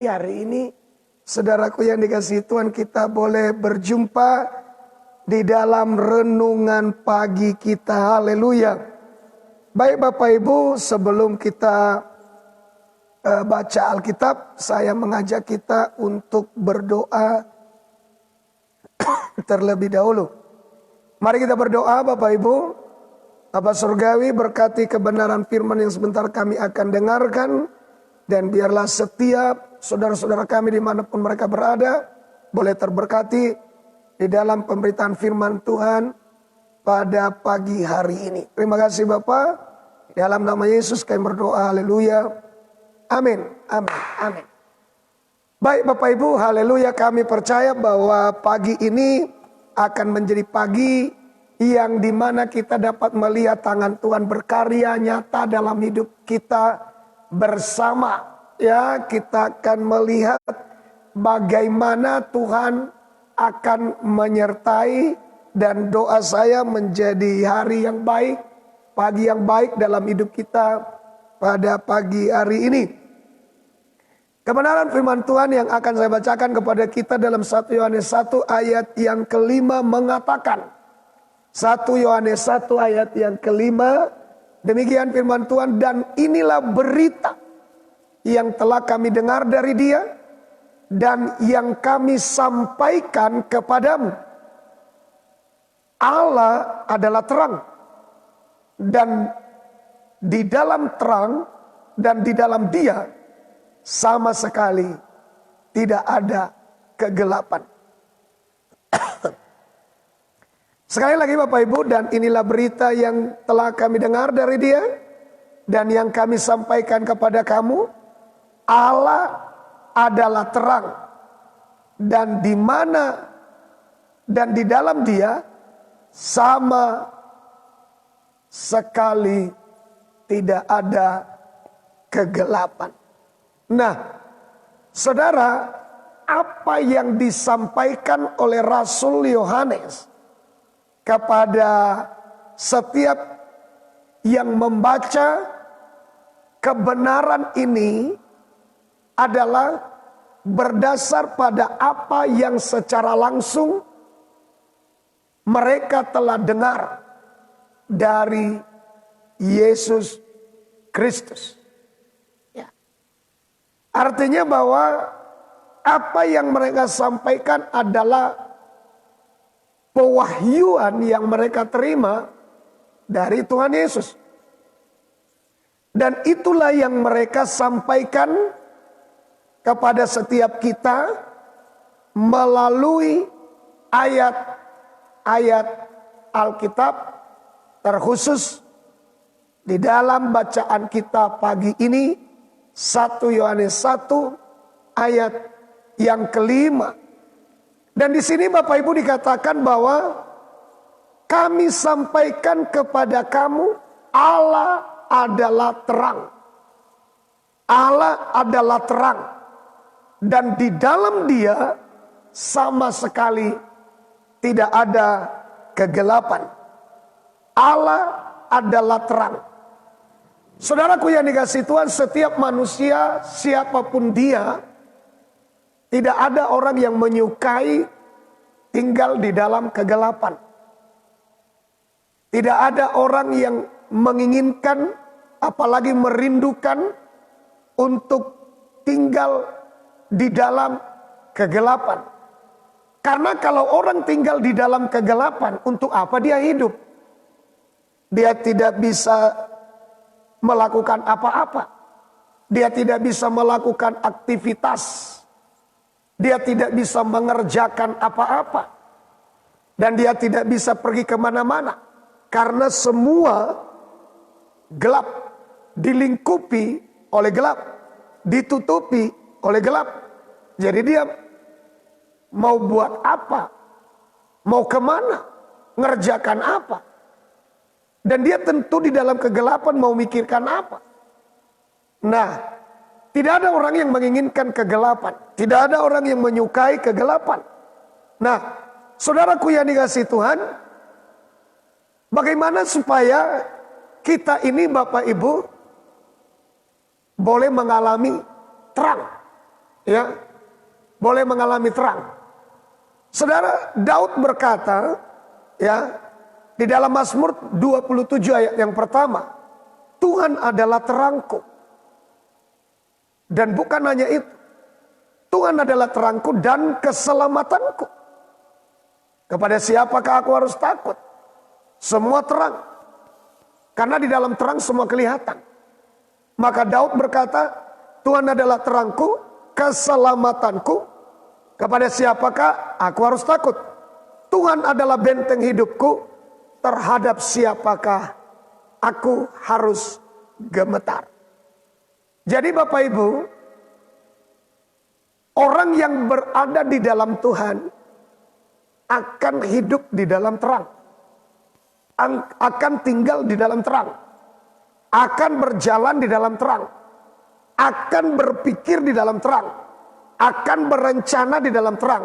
Hari ini, saudaraku yang dikasihi Tuhan, kita boleh berjumpa di dalam renungan pagi kita. Haleluya. Baik Bapak Ibu, sebelum kita baca Alkitab, saya mengajak kita untuk berdoa terlebih dahulu. Mari kita berdoa Bapak Ibu. Bapa Surgawi, berkati kebenaran firman yang sebentar kami akan dengarkan. Dan biarlah setiap saudara-saudara kami dimanapun mereka berada, boleh terberkati di dalam pemberitaan firman Tuhan pada pagi hari ini. Terima kasih Bapak. Dalam nama Yesus kami berdoa, haleluya. Amin, amin, amin. Baik Bapak Ibu, haleluya, kami percaya bahwa pagi ini akan menjadi pagi yang dimana kita dapat melihat tangan Tuhan berkarya nyata dalam hidup kita bersama. Ya, kita akan melihat bagaimana Tuhan akan menyertai, dan doa saya menjadi hari yang baik, pagi yang baik dalam hidup kita pada pagi hari ini. Kebenaran firman Tuhan yang akan saya bacakan kepada kita dalam 1 Yohanes 1 ayat yang kelima mengatakan, 1 Yohanes 1 ayat yang kelima, demikian firman Tuhan, dan inilah berita yang telah kami dengar dari Dia dan yang kami sampaikan kepadamu. Allah adalah terang, dan di dalam terang dan di dalam Dia sama sekali tidak ada kegelapan. Sekali lagi Bapak Ibu, dan inilah berita yang telah kami dengar dari Dia dan yang kami sampaikan kepada kamu. Allah adalah terang, dan di mana dan di dalam Dia sama sekali tidak ada kegelapan. Nah, saudara, apa yang disampaikan oleh Rasul Yohanes kepada setiap yang membaca kebenaran ini adalah berdasar pada apa yang secara langsung mereka telah dengar dari Yesus Kristus. Ya. Artinya bahwa apa yang mereka sampaikan adalah pewahyuan yang mereka terima dari Tuhan Yesus. Dan itulah yang mereka sampaikan kepada setiap kita melalui ayat-ayat Alkitab, terkhusus di dalam bacaan kita pagi ini 1 Yohanes 1 ayat yang kelima. Dan di sini Bapak Ibu dikatakan bahwa kami sampaikan kepada kamu, Allah adalah terang. Allah adalah terang. Dan di dalam Dia sama sekali tidak ada kegelapan. Allah adalah terang. Saudaraku yang dikasihi Tuhan, setiap manusia siapapun dia, tidak ada orang yang menyukai tinggal di dalam kegelapan. Tidak ada orang yang menginginkan, apalagi merindukan untuk tinggal di dalam kegelapan. Karena kalau orang tinggal di dalam kegelapan, untuk apa dia hidup? Dia tidak bisa melakukan apa-apa. Dia tidak bisa melakukan aktivitas. Dia tidak bisa mengerjakan apa-apa. Dan dia tidak bisa pergi kemana-mana. Karena semua gelap, dilingkupi oleh gelap, ditutupi oleh gelap. Jadi dia mau buat apa? Mau kemana? Ngerjakan apa? Dan dia tentu di dalam kegelapan mau mikirkan apa? Nah, tidak ada orang yang menginginkan kegelapan. Tidak ada orang yang menyukai kegelapan. Nah, saudaraku yang dikasihi Tuhan, bagaimana supaya kita ini Bapak Ibu boleh mengalami terang. ya, boleh mengalami terang. Saudara, Daud berkata, ya, di dalam Mazmur 27 ayat yang pertama, Tuhan adalah terangku. Dan bukan hanya itu, Tuhan adalah terangku dan keselamatanku. Kepada siapakah aku harus takut? Semua terang. Karena di dalam terang semua kelihatan. Maka Daud berkata, Tuhan adalah terangku, keselamatanku. Kepada siapakah aku harus takut? Tuhan adalah benteng hidupku. Terhadap siapakah aku harus gemetar? Jadi Bapak Ibu, orang yang berada di dalam Tuhan akan hidup di dalam terang. Akan tinggal di dalam terang. Akan berjalan di dalam terang. Akan berpikir di dalam terang. Akan berencana di dalam terang.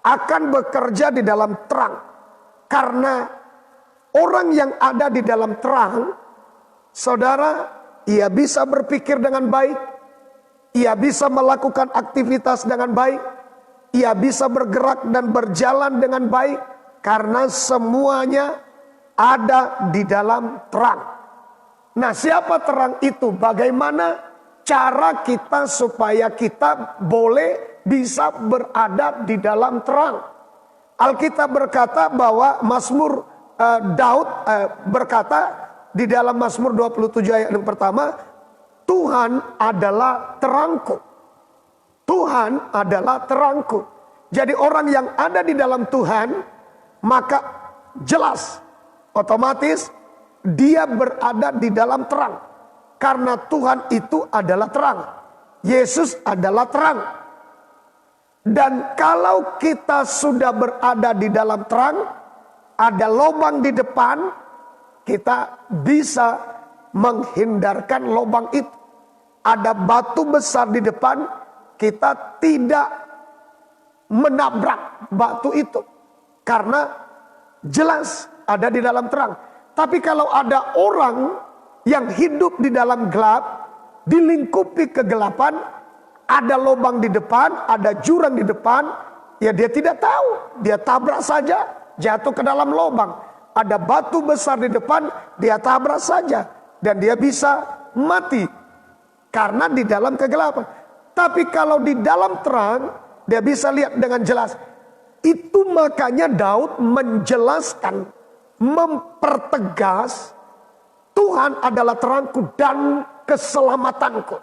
Akan bekerja di dalam terang. Karena orang yang ada di dalam terang, saudara, ia bisa berpikir dengan baik. Ia bisa melakukan aktivitas dengan baik. Ia bisa bergerak dan berjalan dengan baik. Karena semuanya ada di dalam terang. Nah, siapa terang itu? Bagaimana cara kita supaya kita boleh bisa berada di dalam terang? Alkitab berkata bahwa Daud berkata di dalam Mazmur 27 ayat yang pertama, Tuhan adalah terangku. Tuhan adalah terangku. Jadi orang yang ada di dalam Tuhan, maka jelas, otomatis dia berada di dalam terang. Karena Tuhan itu adalah terang. Yesus adalah terang. Dan kalau kita sudah berada di dalam terang, ada lubang di depan, kita bisa menghindarkan lubang itu. Ada batu besar di depan, kita tidak menabrak batu itu. Karena jelas ada di dalam terang. Tapi kalau ada orang yang hidup di dalam gelap, dilingkupi kegelapan, ada lubang di depan, ada jurang di depan, ya dia tidak tahu. Dia tabrak saja, jatuh ke dalam lubang. Ada batu besar di depan, dia tabrak saja. Dan dia bisa mati. Karena di dalam kegelapan. Tapi kalau di dalam terang, dia bisa lihat dengan jelas. Itu makanya Daud menjelaskan, mempertegas, Tuhan adalah terangku dan keselamatanku.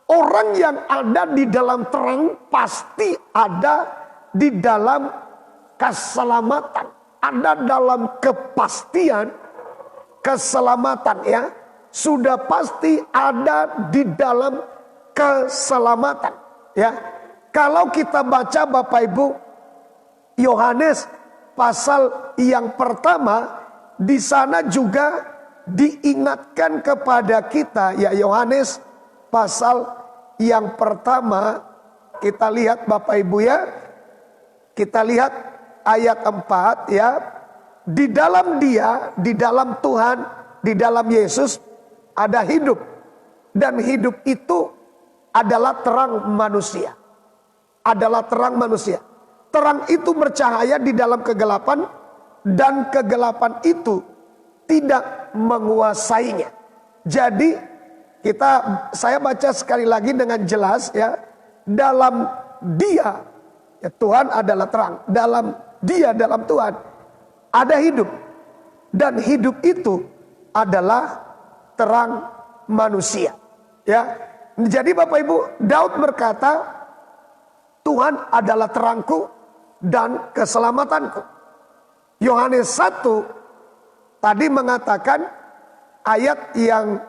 Orang yang ada di dalam terang pasti ada di dalam keselamatan. Ada dalam kepastian keselamatan, ya. Sudah pasti ada di dalam keselamatan, ya. Kalau kita baca Bapak Ibu, Yohanes pasal yang pertama, di sana juga diingatkan kepada kita, ya. Yohanes pasal yang pertama, kita lihat Bapak Ibu, ya. Kita lihat ayat 4, ya. Di dalam Dia, di dalam Tuhan, di dalam Yesus ada hidup. Dan hidup itu adalah terang manusia. Adalah terang manusia. Terang itu bercahaya di dalam kegelapan, dan kegelapan itu tidak menguasainya. Jadi saya baca sekali lagi dengan jelas, ya. Dalam Dia, ya, Tuhan adalah terang. Dalam Dia, dalam Tuhan ada hidup. Dan hidup itu adalah terang manusia, ya. Jadi Bapak Ibu, Daud berkata, Tuhan adalah terangku dan keselamatanku. Yohanes 1 tadi mengatakan ayat yang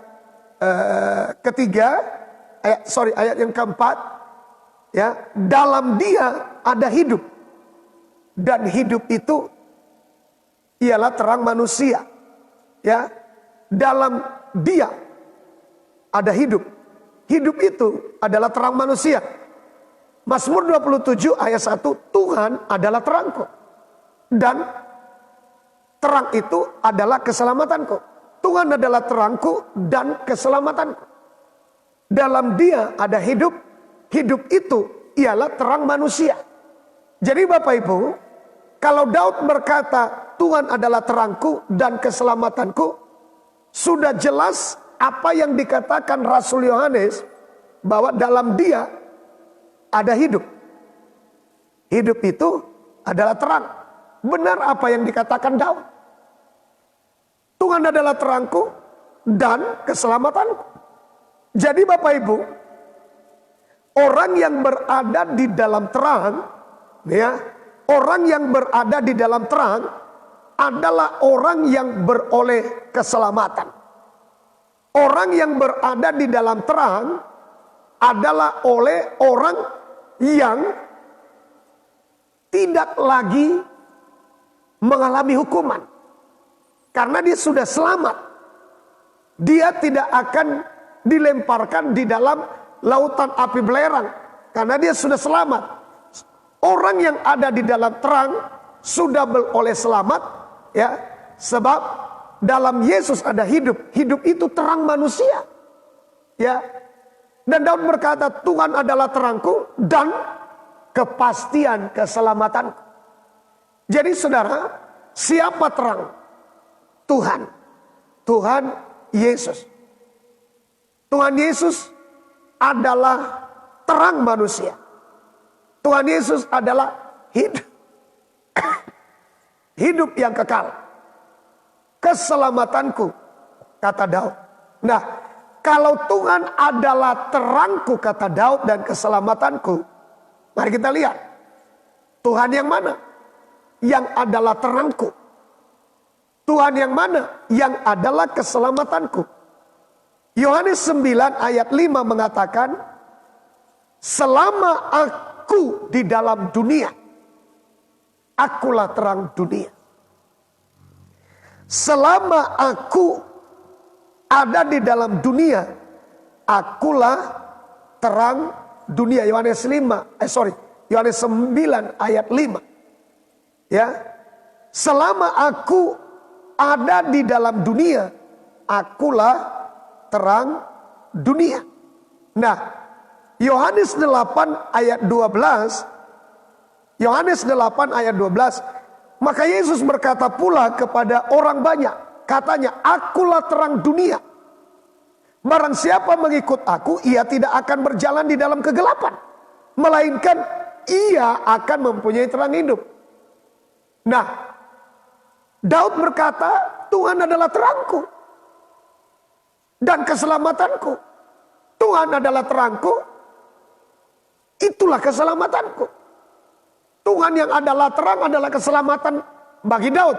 ketiga, ayat yang keempat, ya, dalam Dia ada hidup, dan hidup itu ialah terang manusia, ya. Dalam Dia ada hidup. Hidup itu adalah terang manusia. Mazmur 27 ayat 1, Tuhan adalah terangku. Dan terang itu adalah keselamatanku. Tuhan adalah terangku dan keselamatanku. Dalam Dia ada hidup, hidup itu ialah terang manusia. Jadi Bapak Ibu, kalau Daud berkata Tuhan adalah terangku dan keselamatanku, sudah jelas apa yang dikatakan Rasul Yohanes, bahwa dalam dia ada hidup. Hidup itu adalah terang. Benar apa yang dikatakan Daud. Tuhan adalah terangku dan keselamatanku. Jadi Bapak Ibu, orang yang berada di dalam terang, ya, orang yang berada di dalam terang adalah orang yang beroleh keselamatan. Orang yang berada di dalam terang adalah oleh orang yang tidak lagi mengalami hukuman. Karena dia sudah selamat. Dia tidak akan dilemparkan di dalam lautan api belerang. Karena dia sudah selamat. Orang yang ada di dalam terang sudah beroleh selamat. Ya, sebab dalam Yesus ada hidup. Hidup itu terang manusia. Ya. Dan Daud berkata, Tuhan adalah terangku dan kepastian keselamatanku. Jadi saudara, siapa terang? Tuhan. Tuhan Yesus. Tuhan Yesus adalah terang manusia. Tuhan Yesus adalah hidup. Hidup yang kekal. Keselamatanku, kata Daud. Nah, kalau Tuhan adalah terangku, kata Daud, dan keselamatanku, mari kita lihat. Tuhan yang mana? Yang adalah terangku. Tuhan yang mana? Yang adalah keselamatanku. Yohanes 9 ayat 5 mengatakan, selama aku di dalam dunia, akulah terang dunia. Selama aku ada di dalam dunia, akulah terang dunia. Yohanes 9 ayat 5. Ya. Selama aku ada di dalam dunia, akulah terang dunia. Nah, Yohanes 8 ayat 12. Yohanes 8 ayat 12. Maka Yesus berkata pula kepada orang banyak, katanya, akulah terang dunia. Barang siapa mengikut aku, ia tidak akan berjalan di dalam kegelapan, melainkan ia akan mempunyai terang hidup. Nah, Daud berkata, Tuhan adalah terangku dan keselamatanku. Tuhan adalah terangku, itulah keselamatanku. Tuhan yang adalah terang adalah keselamatan bagi Daud.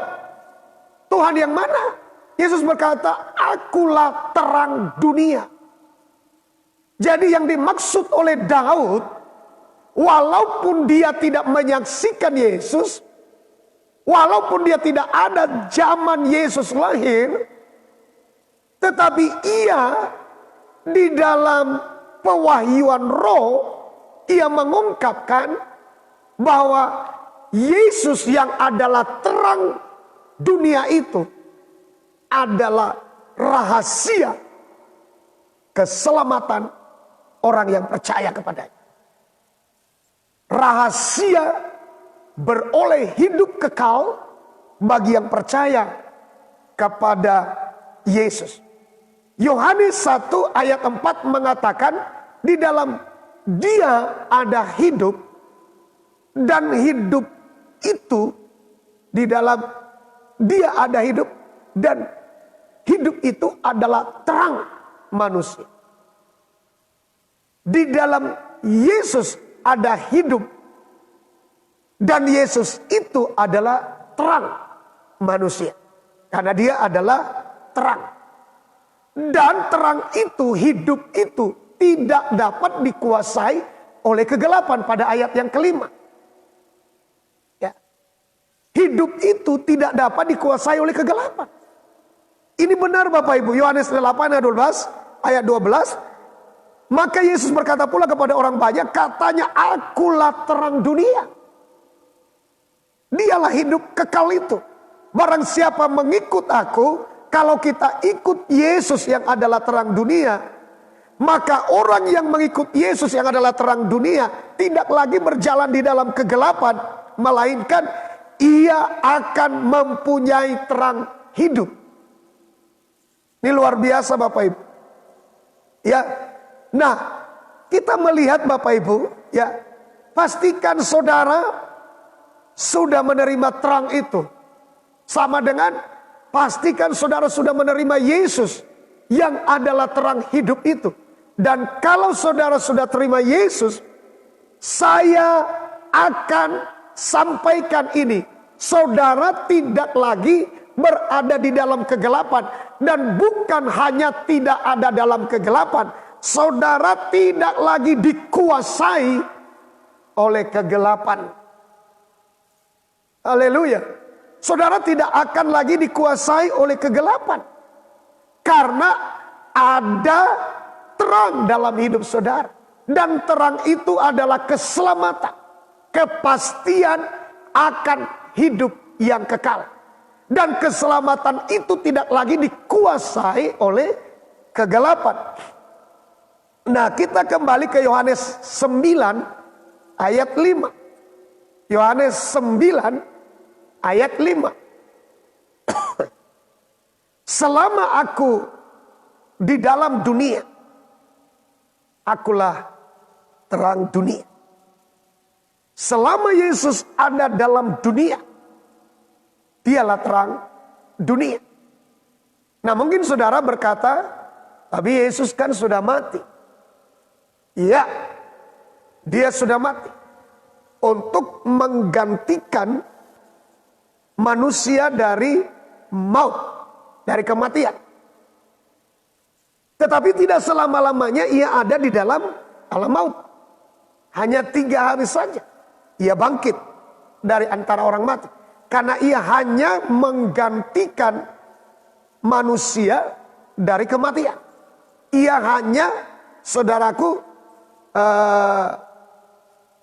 Tuhan yang mana? Yesus berkata, akulah terang dunia. Jadi yang dimaksud oleh Daud, walaupun dia tidak menyaksikan Yesus, walaupun dia tidak ada zaman Yesus lahir, tetapi ia di dalam pewahyuan roh, ia mengungkapkan bahwa Yesus yang adalah terang dunia itu adalah rahasia keselamatan orang yang percaya kepadanya. Rahasia beroleh hidup kekal bagi yang percaya kepada Yesus. Yohanes 1 ayat 4 mengatakan, di dalam dia ada hidup, dan hidup itu di dalam dia ada hidup, dan hidup itu adalah terang manusia. Di dalam Yesus ada hidup, dan Yesus itu adalah terang manusia. Karena dia adalah terang. Dan terang itu, hidup itu tidak dapat dikuasai oleh kegelapan pada ayat yang kelima. Ya. Hidup itu tidak dapat dikuasai oleh kegelapan. Ini benar Bapak Ibu. Yohanes 8 ayat 12. Maka Yesus berkata pula kepada orang banyak, katanya, akulah terang dunia. Dialah hidup kekal itu. Barang siapa mengikut aku, kalau kita ikut Yesus yang adalah terang dunia, Maka orang yang mengikut Yesus yang adalah terang dunia tidak lagi berjalan di dalam kegelapan, melainkan ia akan mempunyai terang hidup. Ini luar biasa Bapak Ibu. Ya. Nah, kita melihat Bapak Ibu, ya, pastikan saudara sudah menerima terang itu. Sama dengan pastikan saudara sudah menerima Yesus yang adalah terang hidup itu. Dan kalau saudara sudah terima Yesus, saya akan sampaikan ini. Saudara tidak lagi berada di dalam kegelapan. Dan bukan hanya tidak ada dalam kegelapan, saudara tidak lagi dikuasai oleh kegelapan. Haleluya. Saudara tidak akan lagi dikuasai oleh kegelapan. Karena ada terang dalam hidup saudara. Dan terang itu adalah keselamatan. Kepastian akan hidup yang kekal. Dan keselamatan itu tidak lagi dikuasai oleh kegelapan. Nah, kita kembali ke Yohanes 9 ayat 5. Yohanes 9 ayat 5. Selama aku di dalam dunia, akulah terang dunia. Selama Yesus ada dalam dunia, dialah terang dunia. Nah, mungkin saudara berkata, tapi Yesus kan sudah mati. Iya, dia sudah mati untuk menggantikan manusia dari maut, dari kematian. Tetapi tidak selama-lamanya ia ada di dalam alam maut. Hanya 3 hari saja ia bangkit dari antara orang mati. Karena ia hanya menggantikan manusia dari kematian. Ia hanya, saudaraku,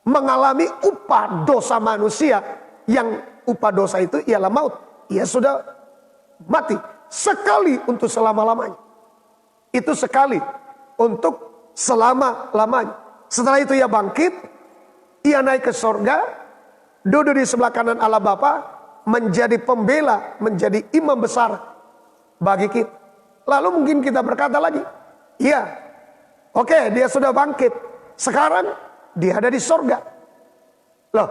mengalami upah dosa manusia. Yang upah dosa itu ialah maut. Ia sudah mati sekali untuk selama-lamanya. Itu sekali untuk selama-lamanya. Setelah itu ia bangkit, ia naik ke sorga, duduk di sebelah kanan Allah Bapa, menjadi pembela, menjadi imam besar bagi kita. Lalu mungkin kita berkata lagi, iya, oke, dia sudah bangkit, sekarang dia ada di sorga. Loh,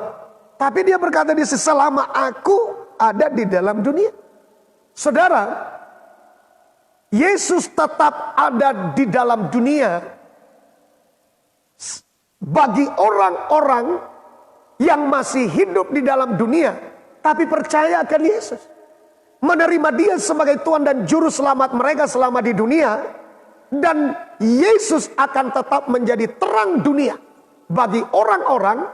tapi dia berkata di selama aku ada di dalam dunia. Saudara, Yesus tetap ada di dalam dunia bagi orang-orang yang masih hidup di dalam dunia, tapi percaya akan Yesus. Menerima dia sebagai Tuhan dan Juru Selamat mereka selama di dunia. Dan Yesus akan tetap menjadi terang dunia bagi orang-orang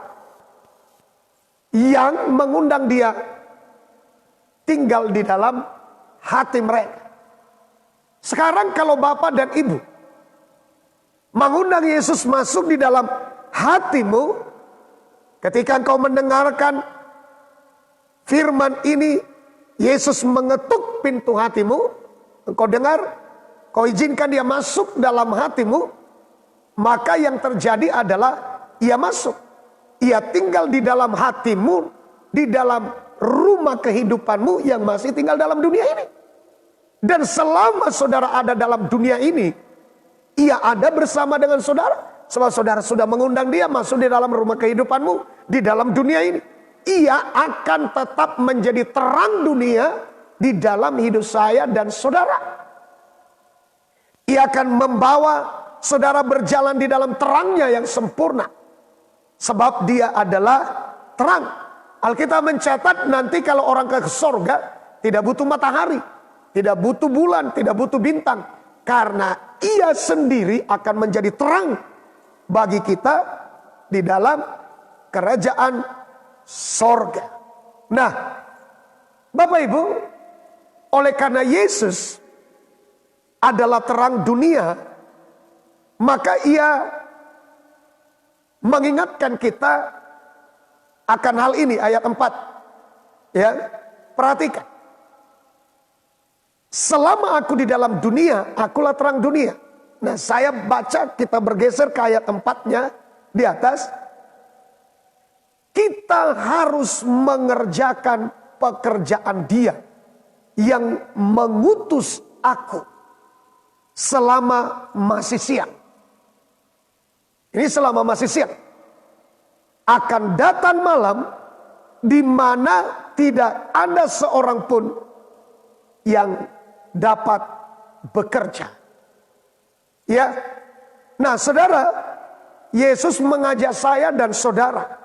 yang mengundang dia tinggal di dalam hati mereka. Sekarang kalau Bapak dan Ibu mengundang Yesus masuk di dalam hatimu, ketika engkau mendengarkan firman ini, Yesus mengetuk pintu hatimu, engkau dengar, kau izinkan dia masuk dalam hatimu, maka yang terjadi adalah ia masuk. Ia tinggal di dalam hatimu, di dalam rumah kehidupanmu yang masih tinggal dalam dunia ini. Dan selama saudara ada dalam dunia ini, ia ada bersama dengan saudara. Sebab saudara sudah mengundang dia masuk di dalam rumah kehidupanmu, di dalam dunia ini. Ia akan tetap menjadi terang dunia di dalam hidup saya dan saudara. Ia akan membawa saudara berjalan di dalam terangnya yang sempurna. Sebab dia adalah terang. Alkitab mencatat nanti kalau orang ke sorga tidak butuh matahari, tidak butuh bulan, tidak butuh bintang. Karena ia sendiri akan menjadi terang bagi kita di dalam kerajaan sorga. Nah, Bapak Ibu, oleh karena Yesus adalah terang dunia, maka ia mengingatkan kita akan hal ini. Ayat 4. Ya, perhatikan. Selama aku di dalam dunia, akulah terang dunia. Nah, saya baca, kita bergeser ke ayat 4-nya di atas. Kita harus mengerjakan pekerjaan Dia yang mengutus aku selama masih siang. Ini selama masih siang. Akan datang malam di mana tidak ada seorang pun yang dapat bekerja. Ya. Nah, saudara, Yesus mengajak saya dan saudara,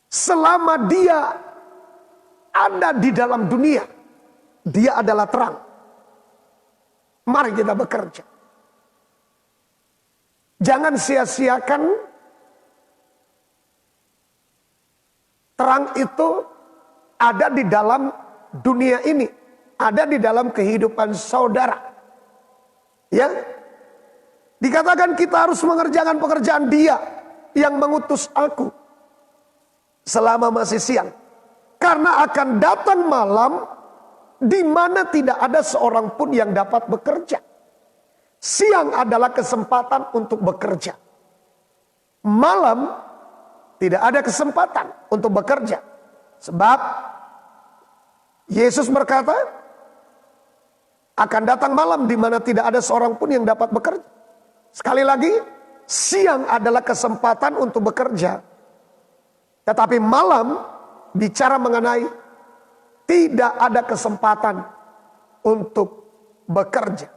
selama Dia ada di dalam dunia, Dia adalah terang. Mari kita bekerja. Jangan sia-siakan terang itu ada di dalam dunia ini, ada di dalam kehidupan saudara. Ya. Dikatakan kita harus mengerjakan pekerjaan Dia yang mengutus aku selama masih siang. Karena akan datang malam di mana tidak ada seorang pun yang dapat bekerja. Siang adalah kesempatan untuk bekerja. Malam tidak ada kesempatan untuk bekerja. Sebab Yesus berkata, akan datang malam di mana tidak ada seorang pun yang dapat bekerja. Sekali lagi, siang adalah kesempatan untuk bekerja. Tetapi malam bicara mengenai tidak ada kesempatan untuk bekerja.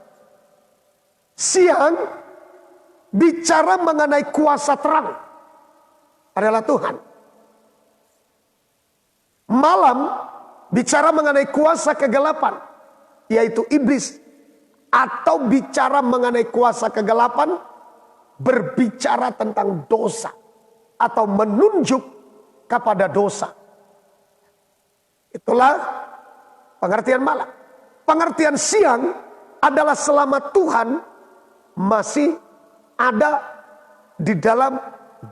Siang bicara mengenai kuasa terang adalah Tuhan. Malam bicara mengenai kuasa kegelapan, yaitu iblis. Atau bicara mengenai kuasa kegelapan, berbicara tentang dosa. Atau menunjuk kepada dosa. Itulah pengertian malam. Pengertian siang adalah selama Tuhan masih ada di dalam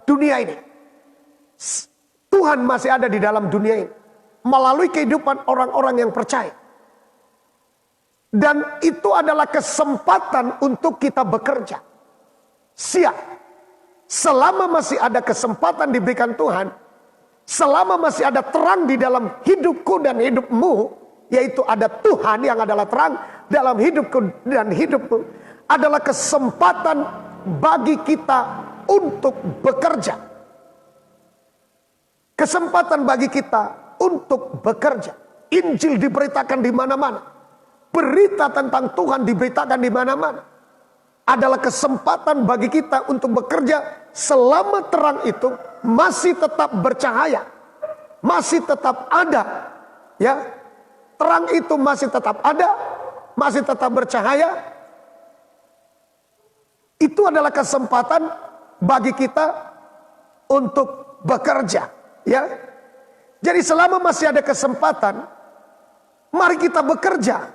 dunia ini. Tuhan masih ada di dalam dunia ini. Melalui kehidupan orang-orang yang percaya. Dan itu adalah kesempatan untuk kita bekerja. Siang. Selama masih ada kesempatan diberikan Tuhan. Selama masih ada terang di dalam hidupku dan hidupmu. Yaitu ada Tuhan yang adalah terang dalam hidupku dan hidupmu. Adalah kesempatan bagi kita untuk bekerja. Kesempatan bagi kita untuk bekerja. Injil diberitakan di mana-mana. Berita tentang Tuhan diberitakan di mana-mana. Adalah kesempatan bagi kita untuk bekerja selama terang itu masih tetap bercahaya. Masih tetap ada. Ya. Terang itu masih tetap ada. Masih tetap bercahaya. Itu adalah kesempatan bagi kita untuk bekerja. Ya. Jadi selama masih ada kesempatan, mari kita bekerja.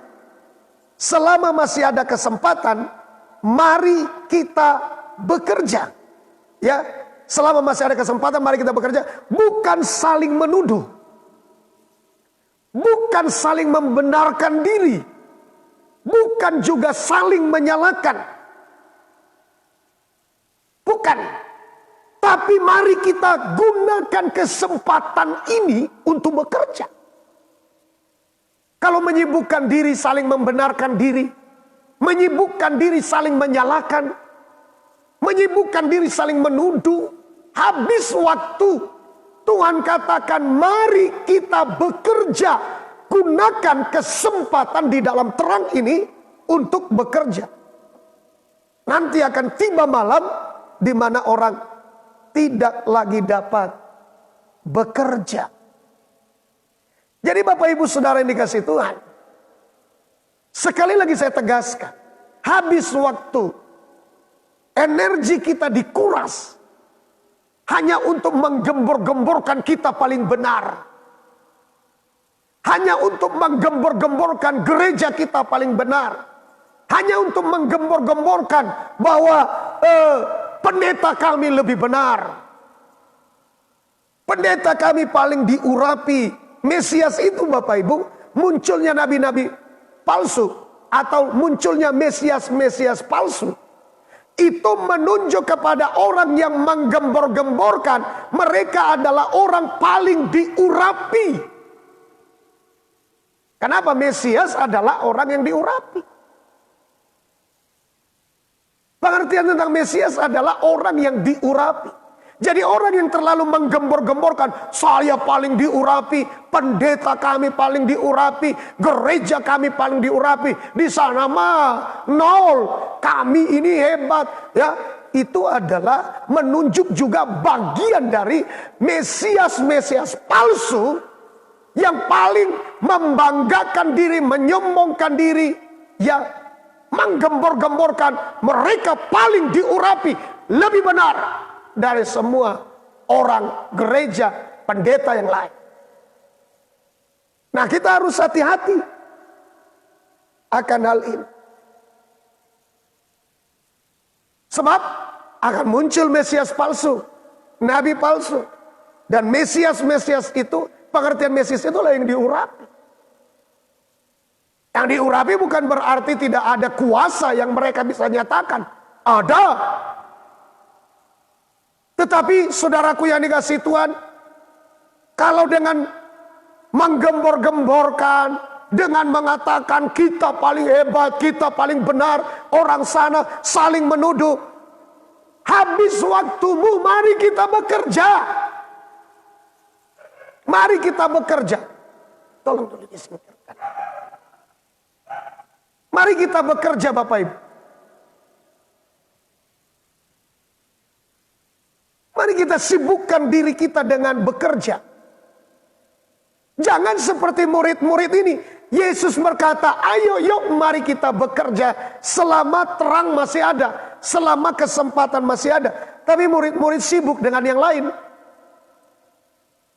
Selama masih ada kesempatan, mari kita bekerja. Ya, selama masih ada kesempatan, mari kita bekerja. Bukan saling menuduh. Bukan saling membenarkan diri. Bukan juga saling menyalahkan. Bukan. Tapi mari kita gunakan kesempatan ini untuk bekerja. Kalau menyibukkan diri saling membenarkan diri. Menyibukkan diri saling menyalahkan. Menyibukkan diri saling menuduh. Habis waktu. Tuhan katakan mari kita bekerja. Gunakan kesempatan di dalam terang ini untuk bekerja. Nanti akan tiba malam di mana orang tidak lagi dapat bekerja. Jadi Bapak Ibu Saudara yang dikasihi Tuhan, sekali lagi saya tegaskan, habis waktu, energi kita dikuras hanya untuk menggembor-gemborkan kita paling benar. Hanya untuk menggembor-gemborkan gereja kita paling benar. Hanya untuk menggembor-gemborkan bahwa pendeta kami lebih benar. Pendeta kami paling diurapi. Mesias itu Bapak Ibu, munculnya nabi-nabi palsu. atau munculnya Mesias-Mesias palsu, itu menunjuk kepada orang yang menggembor-gemborkan mereka adalah orang paling diurapi. Kenapa? Mesias adalah orang yang diurapi. Pengertian tentang Mesias adalah orang yang diurapi. Jadi orang yang terlalu menggembor-gemborkan, saya paling diurapi, pendeta kami paling diurapi, gereja kami paling diurapi, di sana mah nol, kami ini hebat, ya. Itu adalah menunjuk juga bagian dari Mesias-Mesias palsu yang paling membanggakan diri, menyombongkan diri, ya, menggembor-gemborkan mereka paling diurapi, lebih benar dari semua orang gereja, pendeta yang lain. Nah, kita harus hati-hati akan hal ini. Sebab akan muncul Mesias palsu, nabi palsu. Dan Mesias-Mesias itu, pengertian Mesias itulah yang diurapi. Yang diurapi bukan berarti tidak ada kuasa yang mereka bisa nyatakan. Ada. Tetapi saudaraku yang dikasihi Tuhan, kalau dengan menggembor-gemborkan, dengan mengatakan kita paling hebat, kita paling benar, orang sana saling menuduh, habis waktumu, mari kita bekerja. Mari kita bekerja. Tolong dulu disingkirkan. Mari kita bekerja Bapak Ibu. Mari kita sibukkan diri kita dengan bekerja. Jangan seperti murid-murid ini. Yesus berkata, ayo yuk mari kita bekerja selama terang masih ada. Selama kesempatan masih ada. Tapi murid-murid sibuk dengan yang lain.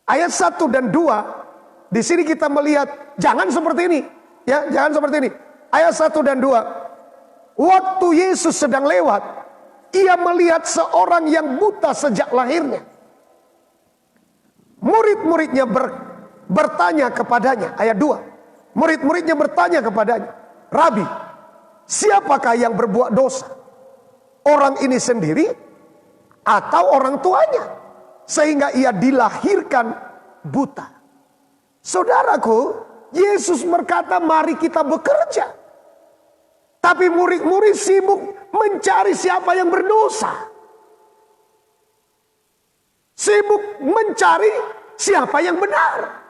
Ayat 1 dan 2. Di sini kita melihat, jangan seperti ini. Ya, jangan seperti ini. Ayat 1 dan 2. Waktu Yesus sedang lewat, ia melihat seorang yang buta sejak lahirnya. Murid-muridnya bertanya kepadanya. Ayat 2. Murid-muridnya bertanya kepadanya, Rabi, siapakah yang berbuat dosa? Orang ini sendiri atau orang tuanya? Sehingga ia dilahirkan buta. Saudaraku, Yesus berkata mari kita bekerja. Tapi murid-murid sibuk mencari siapa yang berdosa. Sibuk mencari siapa yang benar.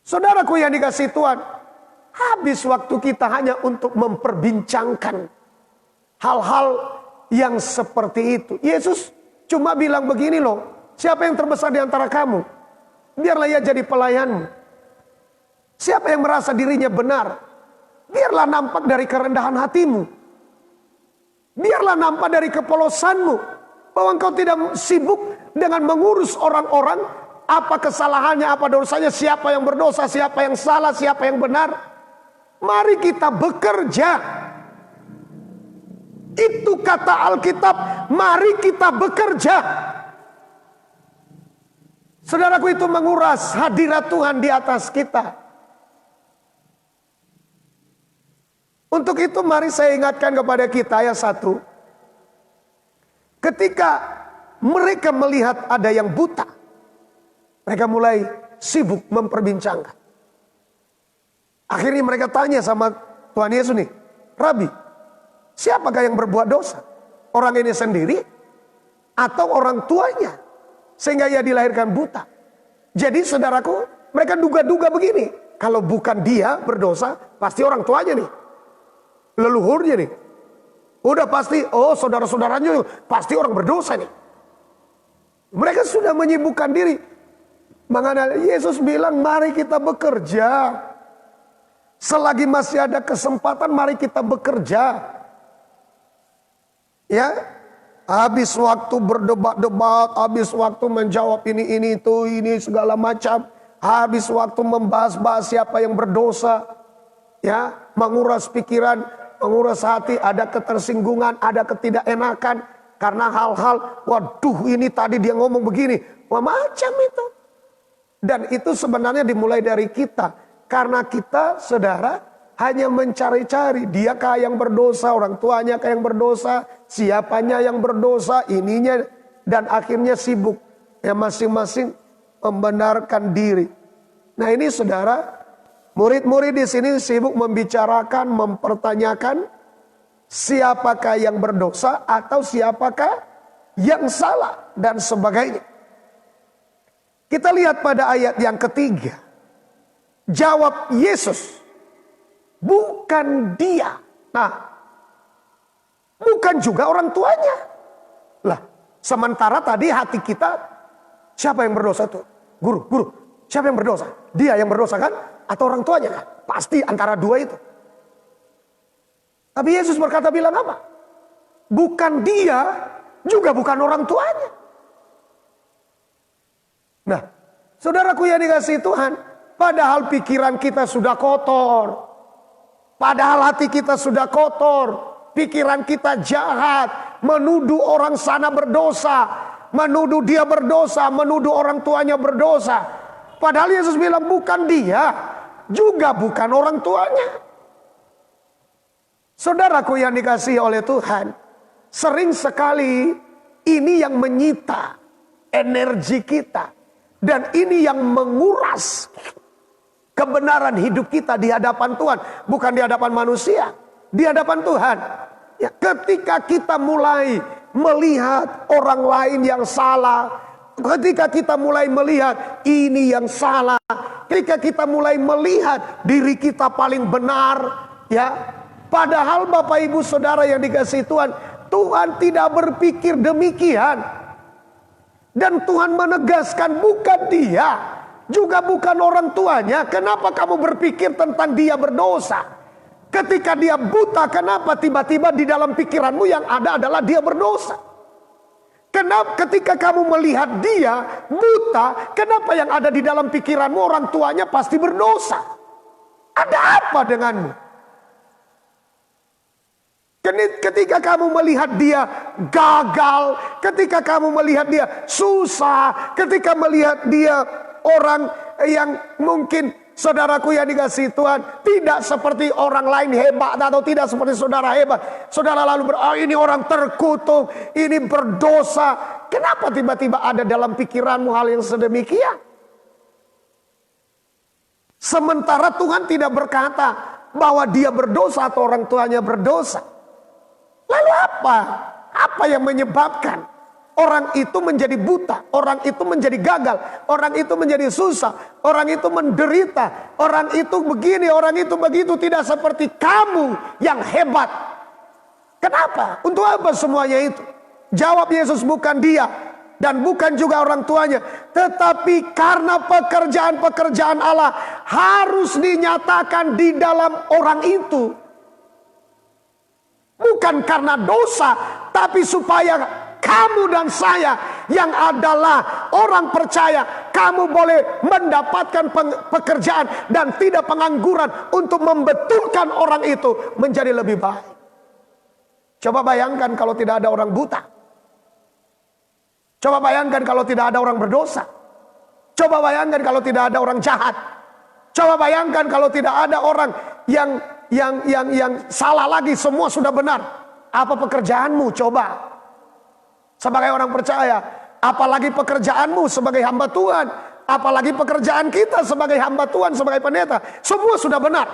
Saudaraku yang dikasihi Tuhan, habis waktu kita hanya untuk memperbincangkan hal-hal yang seperti itu. Yesus cuma bilang begini loh, siapa yang terbesar di antara kamu? Biarlah ia jadi pelayanmu. Siapa yang merasa dirinya benar? Biarlah nampak dari kerendahan hatimu. Biarlah nampak dari kepolosanmu. Bahwa engkau tidak sibuk dengan mengurus orang-orang. Apa kesalahannya, apa dosanya, siapa yang berdosa, siapa yang salah, siapa yang benar. Mari kita bekerja. Itu kata Alkitab, mari kita bekerja. Saudaraku, itu menguras hadirat Tuhan di atas kita. Untuk itu mari saya ingatkan kepada kita ayat 1. Ketika mereka melihat ada yang buta, mereka mulai sibuk memperbincangkan. Akhirnya mereka tanya sama Tuhan Yesus nih, Rabi, siapakah yang berbuat dosa? Orang ini sendiri atau orang tuanya? Sehingga ia dilahirkan buta. Jadi saudaraku, mereka duga-duga begini. Kalau bukan dia berdosa, pasti orang tuanya nih. Leluhurnya nih. Udah pasti, oh saudara-saudaranya pasti orang berdosa nih. Mereka sudah menyibukkan diri. Makanya Yesus bilang, mari kita bekerja. Selagi masih ada kesempatan, mari kita bekerja. Ya, habis waktu berdebat-debat, habis waktu menjawab ini itu, ini segala macam. Habis waktu membahas-bahas siapa yang berdosa. Ya, menguras pikiran, menguras hati, ada ketersinggungan, ada ketidakenakan. Karena hal-hal, waduh ini tadi dia ngomong begini. Wah, macam itu. Dan itu sebenarnya dimulai dari kita. Karena kita, saudara, hanya mencari-cari, diakah yang berdosa, orang tuanya kah yang berdosa, siapanya yang berdosa, ininya, dan akhirnya sibuk ya masing-masing membenarkan diri. Nah ini saudara, murid-murid di sini sibuk membicarakan, mempertanyakan siapakah yang berdosa atau siapakah yang salah dan sebagainya. Kita lihat pada ayat yang ketiga. Jawab Yesus, bukan dia. Nah, bukan juga orang tuanya. Lah, sementara tadi hati kita, siapa yang berdosa tuh? Guru, siapa yang berdosa? Dia yang berdosa kan? Atau orang tuanya kan? Pasti antara dua itu. Tapi Yesus berkata bilang apa? Bukan dia, juga bukan orang tuanya. Nah, saudaraku yang dikasihi Tuhan, padahal pikiran kita sudah kotor. Padahal hati kita sudah kotor. Pikiran kita jahat. Menuduh orang sana berdosa. Menuduh dia berdosa. Menuduh orang tuanya berdosa. Padahal Yesus bilang bukan dia. Juga bukan orang tuanya. Saudaraku yang dikasihi oleh Tuhan. Sering sekali ini yang menyita energi kita. Dan ini yang menguras kebenaran hidup kita di hadapan Tuhan. Bukan di hadapan manusia. Di hadapan Tuhan. Ya, ketika kita mulai melihat orang lain yang salah. Ketika kita mulai melihat ini yang salah. Ketika kita mulai melihat diri kita paling benar. Ya, padahal Bapak Ibu Saudara yang dikasihi Tuhan. Tuhan tidak berpikir demikian. Dan Tuhan menegaskan bukan dia. Juga bukan orang tuanya. Kenapa kamu berpikir tentang dia berdosa? Ketika dia buta, kenapa tiba-tiba di dalam pikiranmu yang ada adalah dia berdosa? Kenapa ketika kamu melihat dia buta, kenapa yang ada di dalam pikiranmu orang tuanya pasti berdosa? Ada apa denganmu? Ketika kamu melihat dia gagal, ketika kamu melihat dia susah, ketika melihat dia orang yang mungkin saudaraku yang dikasihi Tuhan tidak seperti orang lain hebat atau tidak seperti saudara hebat. Saudara lalu ini orang terkutuk, ini berdosa. Kenapa tiba-tiba ada dalam pikiranmu hal yang sedemikian? Sementara Tuhan tidak berkata bahwa dia berdosa atau orang tuanya berdosa. Lalu apa? Apa yang menyebabkan orang itu menjadi buta, orang itu menjadi gagal, orang itu menjadi susah, orang itu menderita, orang itu begini, orang itu begitu, tidak seperti kamu yang hebat. Kenapa? Untuk apa semuanya itu? Jawab Yesus, bukan dia dan bukan juga orang tuanya, tetapi karena pekerjaan-pekerjaan Allah harus dinyatakan di dalam orang itu. Bukan karena dosa, tapi supaya kamu dan saya yang adalah orang percaya, kamu boleh mendapatkan pekerjaan dan tidak pengangguran untuk membetulkan orang itu menjadi lebih baik. Coba bayangkan kalau tidak ada orang buta. Coba bayangkan kalau tidak ada orang berdosa. Coba bayangkan kalau tidak ada orang jahat. Coba bayangkan kalau tidak ada orang yang salah lagi, semua sudah benar. Apa pekerjaanmu? Coba. Sebagai orang percaya, apalagi pekerjaanmu sebagai hamba Tuhan, apalagi pekerjaan kita sebagai hamba Tuhan, sebagai pendeta, semua sudah benar.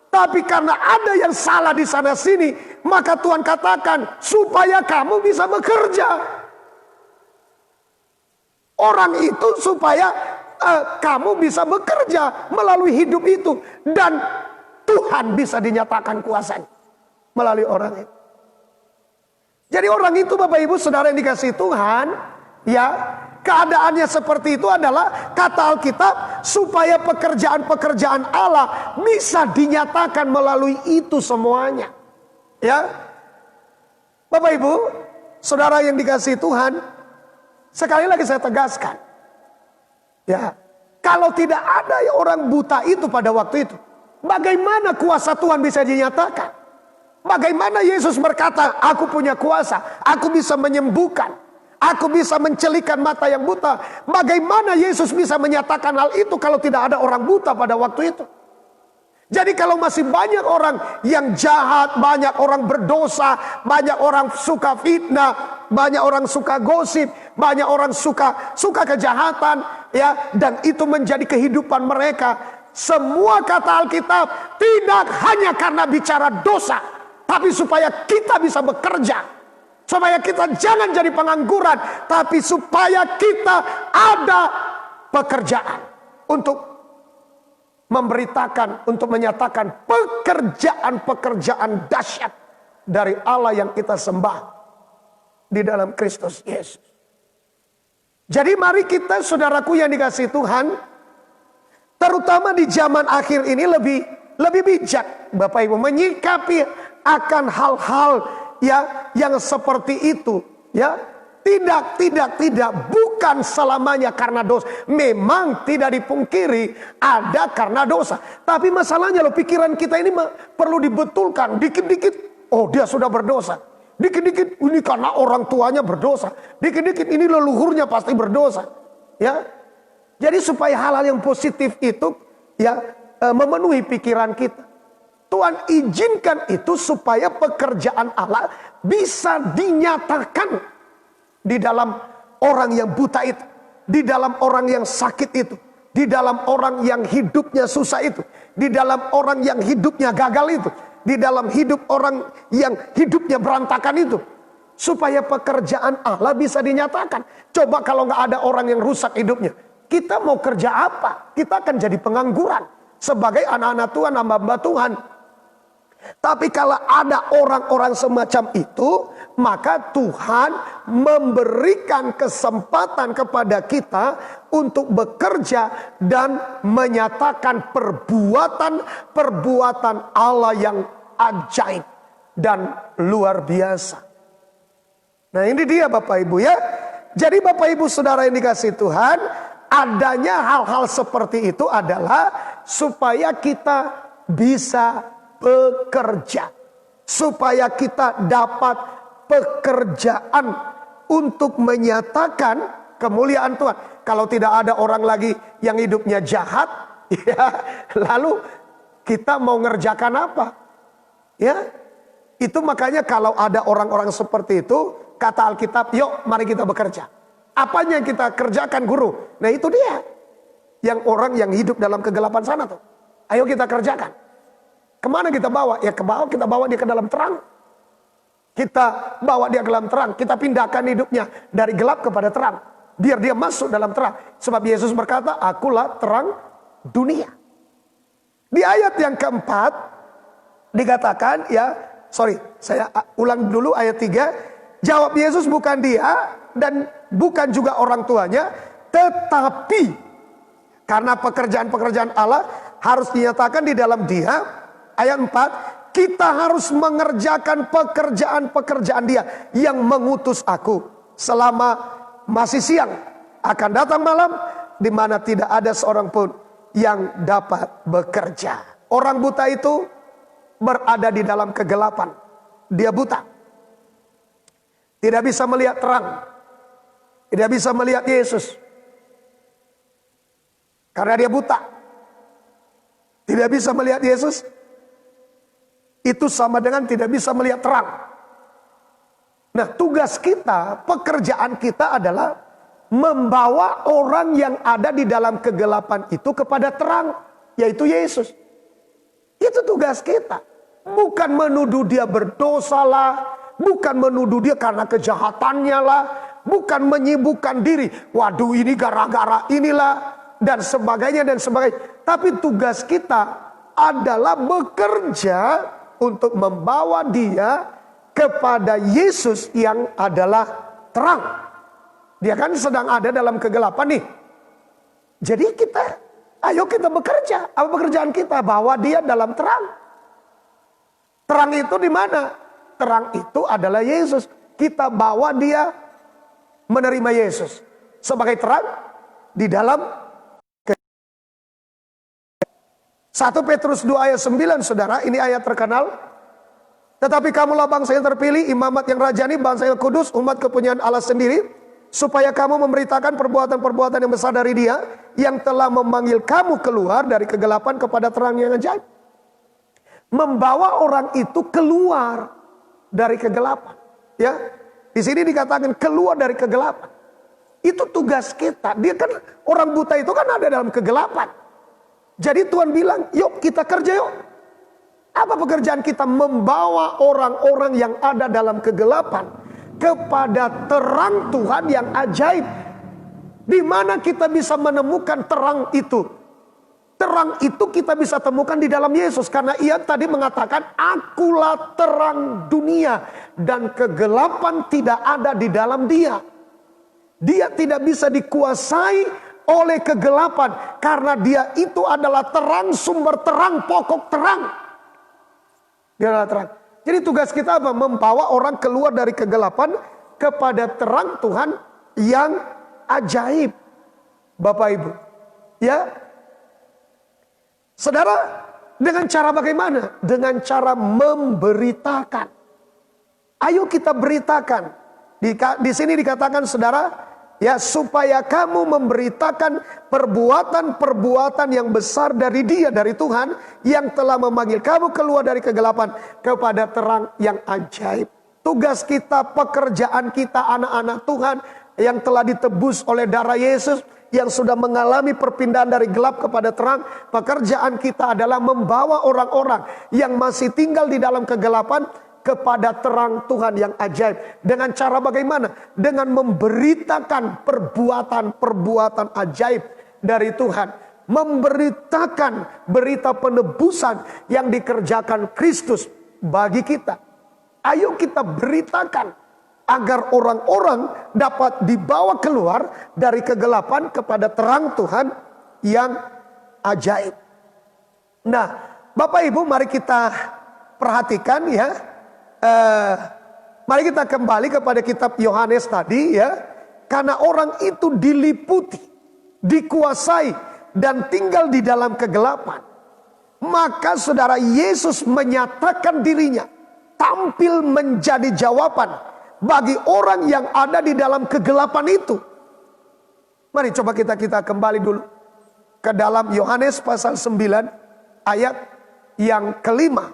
Tapi karena ada yang salah di sana sini, maka Tuhan katakan supaya kamu bisa bekerja. Orang itu supaya kamu bisa bekerja melalui hidup itu, dan Tuhan bisa dinyatakan kuasanya melalui orang itu. Jadi orang itu Bapak Ibu Saudara yang dikasihi Tuhan, ya, keadaannya seperti itu adalah kata Alkitab supaya pekerjaan-pekerjaan Allah bisa dinyatakan melalui itu semuanya. Ya. Bapak Ibu Saudara yang dikasihi Tuhan, sekali lagi saya tegaskan. Ya, kalau tidak ada orang buta itu pada waktu itu, bagaimana kuasa Tuhan bisa dinyatakan? Bagaimana Yesus berkata, aku punya kuasa, aku bisa menyembuhkan, aku bisa mencelikan mata yang buta. Bagaimana Yesus bisa menyatakan hal itu kalau tidak ada orang buta pada waktu itu? Jadi kalau masih banyak orang yang jahat, banyak orang berdosa, banyak orang suka fitnah, banyak orang suka gosip, banyak orang suka kejahatan, ya, dan itu menjadi kehidupan mereka. Semua kata Alkitab tidak hanya karena bicara dosa, tapi supaya kita bisa bekerja, supaya kita jangan jadi pengangguran, tapi supaya kita ada pekerjaan untuk memberitakan, untuk menyatakan pekerjaan-pekerjaan dahsyat dari Allah yang kita sembah di dalam Kristus Yesus. Jadi mari kita, saudaraku yang dikasihi Tuhan, terutama di zaman akhir ini lebih bijak, Bapak Ibu, menyikapi akan hal-hal ya yang seperti itu, ya. Tidak, bukan selamanya karena dosa. Memang tidak dipungkiri ada karena dosa. Tapi masalahnya loh, pikiran kita ini perlu dibetulkan. Dikit-dikit, oh dia sudah berdosa. Dikit-dikit, ini karena orang tuanya berdosa. Dikit-dikit, ini leluhurnya pasti berdosa. Ya, jadi supaya hal-hal yang positif itu ya memenuhi pikiran kita. Tuhan izinkan itu supaya pekerjaan Allah bisa dinyatakan di dalam orang yang buta itu, di dalam orang yang sakit itu, di dalam orang yang hidupnya susah itu, di dalam orang yang hidupnya gagal itu, di dalam hidup orang yang hidupnya berantakan itu, supaya pekerjaan Allah bisa dinyatakan. Coba kalau nggak ada orang yang rusak hidupnya, kita mau kerja apa? Kita akan jadi pengangguran sebagai anak-anak Tuhan, hamba-hamba Tuhan. Tapi kalau ada orang-orang semacam itu, maka Tuhan memberikan kesempatan kepada kita untuk bekerja dan menyatakan perbuatan Allah yang ajaib dan luar biasa. Nah ini dia Bapak Ibu ya. Jadi Bapak Ibu saudara yang dikasihi Tuhan, adanya hal-hal seperti itu adalah supaya kita bisa bekerja, supaya kita dapat pekerjaan untuk menyatakan kemuliaan Tuhan. Kalau tidak ada orang lagi yang hidupnya jahat, ya, lalu kita mau ngerjakan apa? Ya, itu makanya kalau ada orang-orang seperti itu, kata Alkitab, yuk mari kita bekerja. Apanya yang kita kerjakan guru? Nah itu dia, yang orang yang hidup dalam kegelapan sana tuh. Ayo kita kerjakan. Kemana kita bawa? Ya ke bawah, kita bawa dia ke dalam terang. Kita bawa dia ke dalam terang. Kita pindahkan hidupnya dari gelap kepada terang. Biar dia masuk dalam terang. Sebab Yesus berkata, akulah terang dunia. Di ayat yang keempat, dikatakan, saya ulang dulu ayat 3. Jawab Yesus, bukan dia dan bukan juga orang tuanya. Tetapi, karena pekerjaan-pekerjaan Allah harus dinyatakan di dalam dia. Ayat 4, kita harus mengerjakan pekerjaan-pekerjaan dia yang mengutus aku. Selama masih siang, akan datang malam, di mana tidak ada seorang pun yang dapat bekerja. Orang buta itu berada di dalam kegelapan. Dia buta. Tidak bisa melihat terang. Tidak bisa melihat Yesus. Karena dia buta. Tidak bisa melihat Yesus. Itu sama dengan tidak bisa melihat terang. Nah tugas kita, pekerjaan kita adalah membawa orang yang ada di dalam kegelapan itu kepada terang. Yaitu Yesus. Itu tugas kita. Bukan menuduh dia berdosa lah. Bukan menuduh dia karena kejahatannya lah. Bukan menyibukkan diri. Waduh ini gara-gara inilah. Dan sebagainya dan sebagainya. Tapi tugas kita adalah bekerja untuk membawa dia kepada Yesus yang adalah terang. Dia kan sedang ada dalam kegelapan nih. Jadi ayo kita bekerja. Apa pekerjaan kita? Bawa dia dalam terang. Terang itu di mana? Terang itu adalah Yesus. Kita bawa dia menerima Yesus sebagai terang di dalam 1 Petrus 2 ayat 9 saudara, ini ayat terkenal. Tetapi kamulah bangsa yang terpilih, imamat yang rajani, bangsa yang kudus, umat kepunyaan Allah sendiri, supaya kamu memberitakan perbuatan-perbuatan yang besar dari Dia yang telah memanggil kamu keluar dari kegelapan kepada terang yang ajaib. membawa orang itu keluar dari kegelapan. Ya, di sini dikatakan keluar dari kegelapan. Itu tugas kita. Dia kan orang buta itu kan ada dalam kegelapan. Jadi Tuhan bilang, yuk kita kerja yuk. Apa pekerjaan kita? Membawa orang-orang yang ada dalam kegelapan kepada terang Tuhan yang ajaib. Di mana kita bisa menemukan terang itu? Terang itu kita bisa temukan di dalam Yesus. Karena ia tadi mengatakan, akulah terang dunia. Dan kegelapan tidak ada di dalam dia. Dia tidak bisa dikuasai oleh kegelapan. Karena dia itu adalah terang, sumber terang, pokok terang. Dia adalah terang. Jadi tugas kita apa? Membawa orang keluar dari kegelapan kepada terang Tuhan yang ajaib. Bapak Ibu. Ya. Saudara, dengan cara bagaimana? Dengan cara memberitakan. Ayo kita beritakan. Di sini dikatakan saudara, ya, supaya kamu memberitakan perbuatan-perbuatan yang besar dari Dia, dari Tuhan yang telah memanggil kamu keluar dari kegelapan kepada terang yang ajaib. Tugas kita, pekerjaan kita, anak-anak Tuhan yang telah ditebus oleh darah Yesus, yang sudah mengalami perpindahan dari gelap kepada terang. Pekerjaan kita adalah membawa orang-orang yang masih tinggal di dalam kegelapan kepada terang Tuhan yang ajaib. Dengan cara bagaimana? Dengan memberitakan perbuatan-perbuatan ajaib dari Tuhan. Memberitakan berita penebusan yang dikerjakan Kristus bagi kita. Ayo kita beritakan agar orang-orang dapat dibawa keluar dari kegelapan kepada terang Tuhan yang ajaib. Nah, Bapak Ibu, mari kita perhatikan ya. Mari kita kembali kepada kitab Yohanes tadi ya. Karena orang itu diliputi, dikuasai dan tinggal di dalam kegelapan. Maka saudara, Yesus menyatakan dirinya, tampil menjadi jawaban bagi orang yang ada di dalam kegelapan itu. Mari coba kita kembali dulu ke dalam Yohanes pasal 9 ayat yang kelima.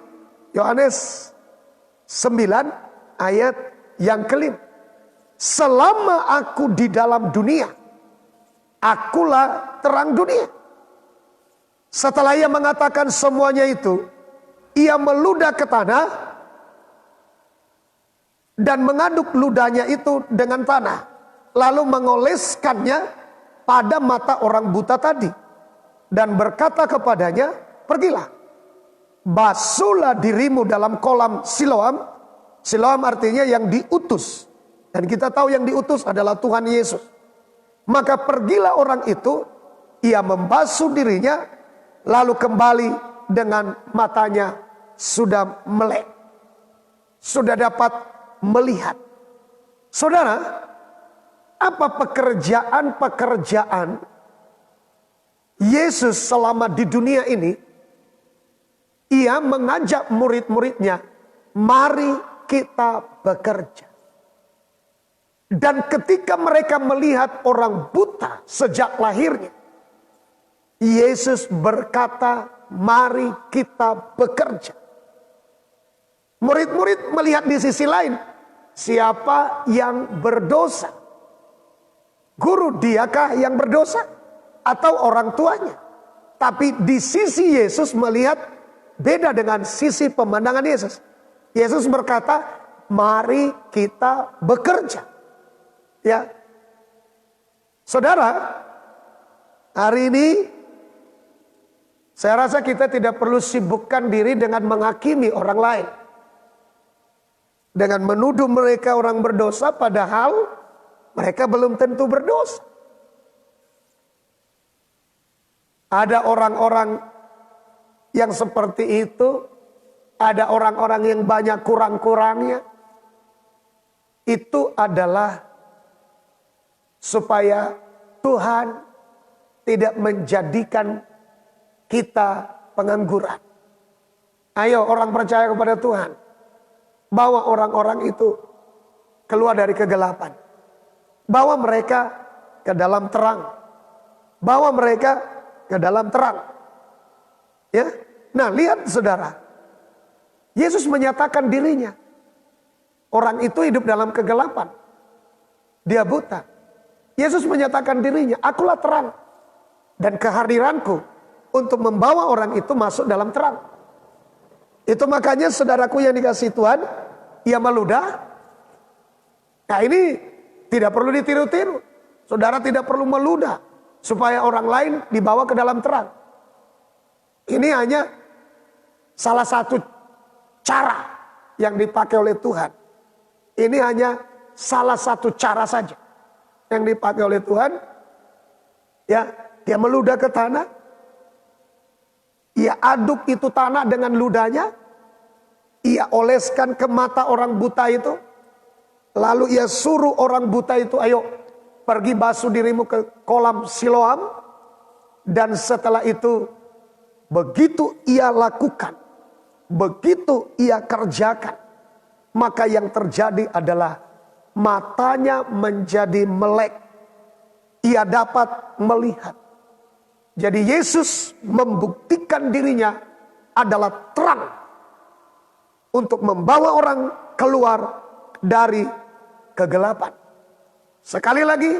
Yohanes 9 ayat yang kelima. Selama aku di dalam dunia, akulah terang dunia. Setelah ia mengatakan semuanya itu, ia meludah ke tanah dan mengaduk ludahnya itu dengan tanah, lalu mengoleskannya pada mata orang buta tadi dan berkata kepadanya, pergilah, basuhlah dirimu dalam kolam Siloam. Siloam artinya yang diutus. Dan kita tahu yang diutus adalah Tuhan Yesus. Maka pergilah orang itu, ia membasuh dirinya, lalu kembali dengan matanya sudah melek, sudah dapat melihat. Saudara, apa pekerjaan-pekerjaan Yesus selama di dunia ini? Ia mengajak murid-muridnya, mari kita bekerja. Dan ketika mereka melihat orang buta sejak lahirnya, Yesus berkata, mari kita bekerja. Murid-murid melihat di sisi lain, siapa yang berdosa? Guru, diakah yang berdosa? Atau orang tuanya? Tapi di sisi Yesus melihat beda dengan sisi pemandangan Yesus. Yesus berkata, mari kita bekerja. Ya, saudara, hari ini saya rasa kita tidak perlu sibukkan diri dengan menghakimi orang lain, dengan menuduh mereka orang berdosa, padahal mereka belum tentu berdosa. Ada orang-orang yang seperti itu, ada orang-orang yang banyak kurang-kurangnya. Itu adalah supaya Tuhan tidak menjadikan kita pengangguran. Ayo orang percaya kepada Tuhan, bawa orang-orang itu keluar dari kegelapan. Bawa mereka ke dalam terang. Bawa mereka ke dalam terang. Ya. Nah, lihat saudara, Yesus menyatakan dirinya. Orang itu hidup dalam kegelapan. Dia buta. Yesus menyatakan dirinya, akulah terang. Dan kehadiranku untuk membawa orang itu masuk dalam terang. Itu makanya saudaraku yang dikasihi Tuhan, ia meludah. Nah ini tidak perlu ditiru-tiru. Saudara tidak perlu meludah supaya orang lain dibawa ke dalam terang. Ini hanya salah satu cara yang dipakai oleh Tuhan. Ini hanya salah satu cara saja yang dipakai oleh Tuhan. Ya, dia meludah ke tanah. Ia aduk itu tanah dengan ludahnya. Ia oleskan ke mata orang buta itu. Lalu ia suruh orang buta itu, ayo pergi basuh dirimu ke kolam Siloam. Dan setelah itu, begitu ia lakukan, begitu ia kerjakan, maka yang terjadi adalah matanya menjadi melek. Ia dapat melihat. Jadi Yesus membuktikan dirinya adalah terang untuk membawa orang keluar dari kegelapan. Sekali lagi,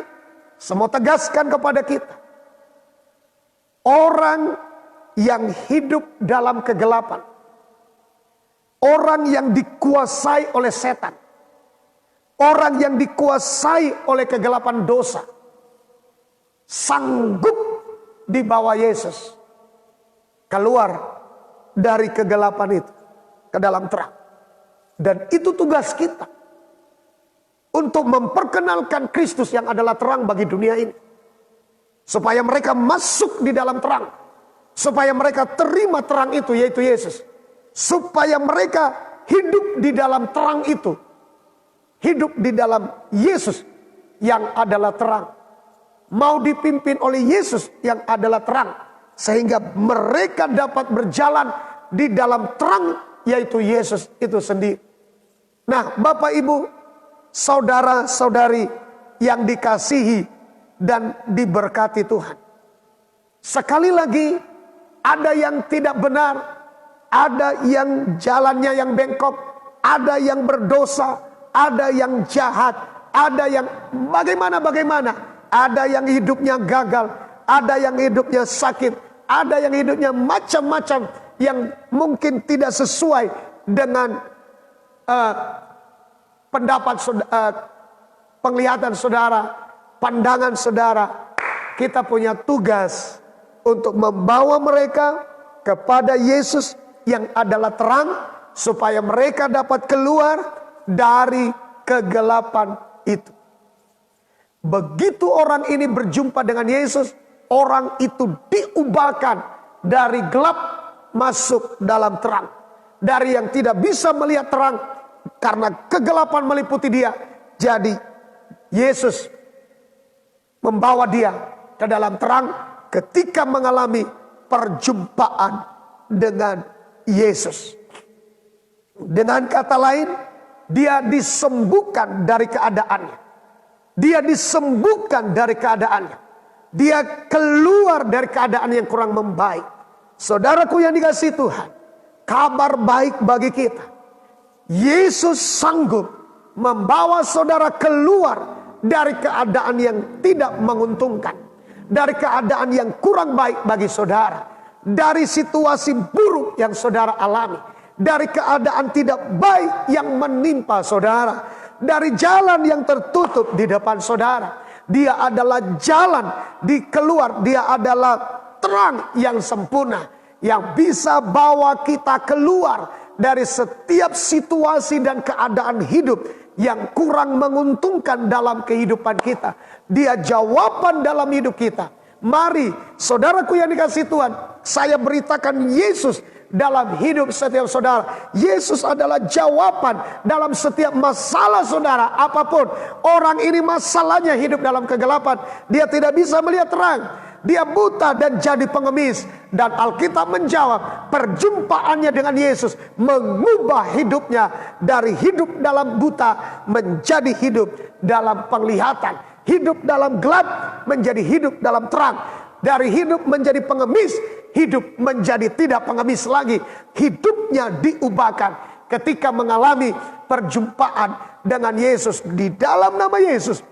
saya mau tegaskan kepada kita. Orang yang hidup dalam kegelapan, orang yang dikuasai oleh setan, orang yang dikuasai oleh kegelapan dosa, sanggup dibawa Yesus keluar dari kegelapan itu ke dalam terang. Dan itu tugas kita, untuk memperkenalkan Kristus yang adalah terang bagi dunia ini. Supaya mereka masuk di dalam terang. Supaya mereka terima terang itu, yaitu Yesus. Supaya mereka hidup di dalam terang itu. Hidup di dalam Yesus yang adalah terang. Mau dipimpin oleh Yesus yang adalah terang. Sehingga mereka dapat berjalan di dalam terang, yaitu Yesus itu sendiri. Nah, Bapak Ibu, saudara-saudari yang dikasihi dan diberkati Tuhan. Sekali lagi, ada yang tidak benar, ada yang jalannya yang bengkok, ada yang berdosa, ada yang jahat, ada yang bagaimana, ada yang hidupnya gagal, ada yang hidupnya sakit, ada yang hidupnya macam-macam yang mungkin tidak sesuai dengan pendapat penglihatan saudara, pandangan saudara. Kita punya tugas untuk membawa mereka kepada Yesus yang adalah terang, supaya mereka dapat keluar dari kegelapan itu. Begitu orang ini berjumpa dengan Yesus, orang itu diubahkan dari gelap masuk dalam terang. Dari yang tidak bisa melihat terang karena kegelapan meliputi dia, jadi Yesus membawa dia ke dalam terang ketika mengalami perjumpaan dengan Yesus. Dengan kata lain, dia disembuhkan dari keadaannya. Dia disembuhkan dari keadaannya. Dia keluar dari keadaan yang kurang membaik. Saudaraku yang dikasihi Tuhan, kabar baik bagi kita. Yesus sanggup membawa saudara keluar dari keadaan yang tidak menguntungkan. Dari keadaan yang kurang baik bagi saudara. Dari situasi buruk yang saudara alami. Dari keadaan tidak baik yang menimpa saudara. Dari jalan yang tertutup di depan saudara. Dia adalah jalan di keluar. Dia adalah terang yang sempurna. Yang bisa bawa kita keluar dari setiap situasi dan keadaan hidup yang kurang menguntungkan dalam kehidupan kita. Dia jawaban dalam hidup kita. Mari saudaraku yang dikasihi Tuhan, saya beritakan Yesus dalam hidup setiap saudara. Yesus adalah jawaban dalam setiap masalah saudara. Apapun orang ini masalahnya hidup dalam kegelapan, dia tidak bisa melihat terang. Dia buta dan jadi pengemis. Dan Alkitab menjawab, perjumpaannya dengan Yesus mengubah hidupnya dari hidup dalam buta menjadi hidup dalam penglihatan. Hidup dalam gelap menjadi hidup dalam terang. dari hidup menjadi pengemis, hidup menjadi tidak pengemis lagi. Hidupnya diubahkan ketika mengalami perjumpaan dengan Yesus. Di dalam nama Yesus,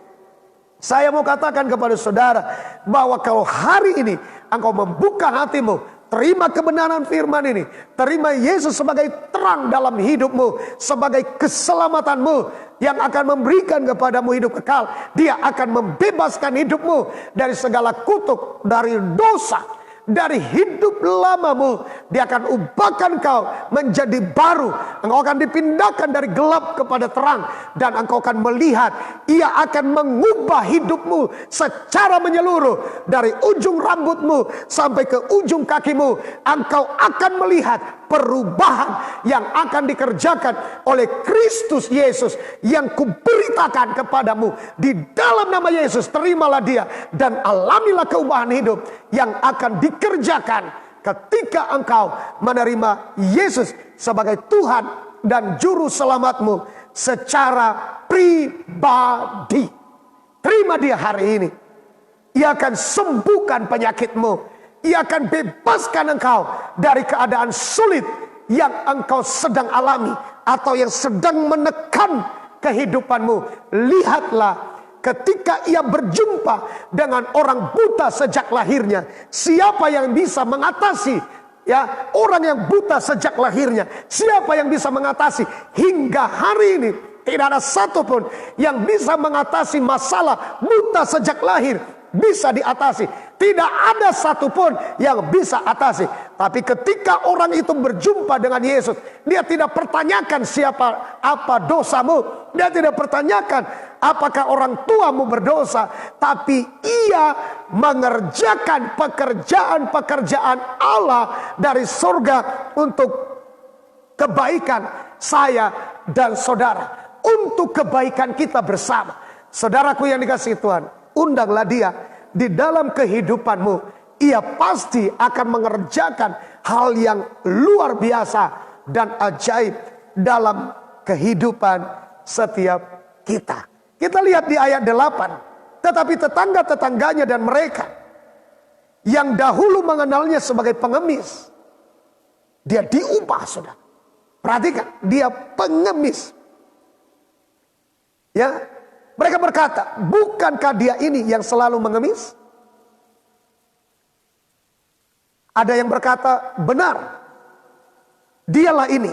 saya mau katakan kepada saudara bahwa kalau hari ini engkau membuka hatimu, terima kebenaran firman ini, terima Yesus sebagai terang dalam hidupmu, sebagai keselamatanmu yang akan memberikan kepadamu hidup kekal. Dia akan membebaskan hidupmu dari segala kutuk, dari dosa, dari hidup lamamu. Dia akan ubahkan kau menjadi baru. Engkau akan dipindahkan dari gelap kepada terang, dan engkau akan melihat Ia akan mengubah hidupmu secara menyeluruh. Dari ujung rambutmu sampai ke ujung kakimu, engkau akan melihat perubahan yang akan dikerjakan oleh Kristus Yesus yang kuberitakan kepadamu. Di dalam nama Yesus, terimalah dia dan alamilah keubahan hidup yang akan dikerjakan ketika engkau menerima Yesus sebagai Tuhan dan Juru Selamatmu secara pribadi. Terima dia hari ini. Ia akan sembuhkan penyakitmu. Ia akan bebaskan engkau dari keadaan sulit yang engkau sedang alami atau yang sedang menekan kehidupanmu. Lihatlah, ketika ia berjumpa dengan orang buta sejak lahirnya, siapa yang bisa mengatasi orang yang buta sejak lahirnya? Siapa yang bisa mengatasi? Hingga hari ini tidak ada satupun yang bisa mengatasi masalah buta sejak lahir. Bisa diatasi. Tidak ada satupun yang bisa atasi. Tapi ketika orang itu berjumpa dengan Yesus, dia tidak pertanyakan apa dosamu. Dia tidak pertanyakan apakah orang tuamu berdosa. Tapi ia mengerjakan pekerjaan-pekerjaan Allah dari surga untuk kebaikan saya dan saudara. Untuk kebaikan kita bersama. Saudaraku yang dikasihi Tuhan, undanglah dia di dalam kehidupanmu. Ia pasti akan mengerjakan hal yang luar biasa dan ajaib dalam kehidupan setiap kita. Kita lihat di ayat 8. Tetapi tetangga-tetangganya dan mereka yang dahulu mengenalnya sebagai pengemis, dia diubah, saudara. Perhatikan, dia pengemis. Ya, mereka berkata, bukankah dia ini yang selalu mengemis? Ada yang berkata, benar, dialah ini.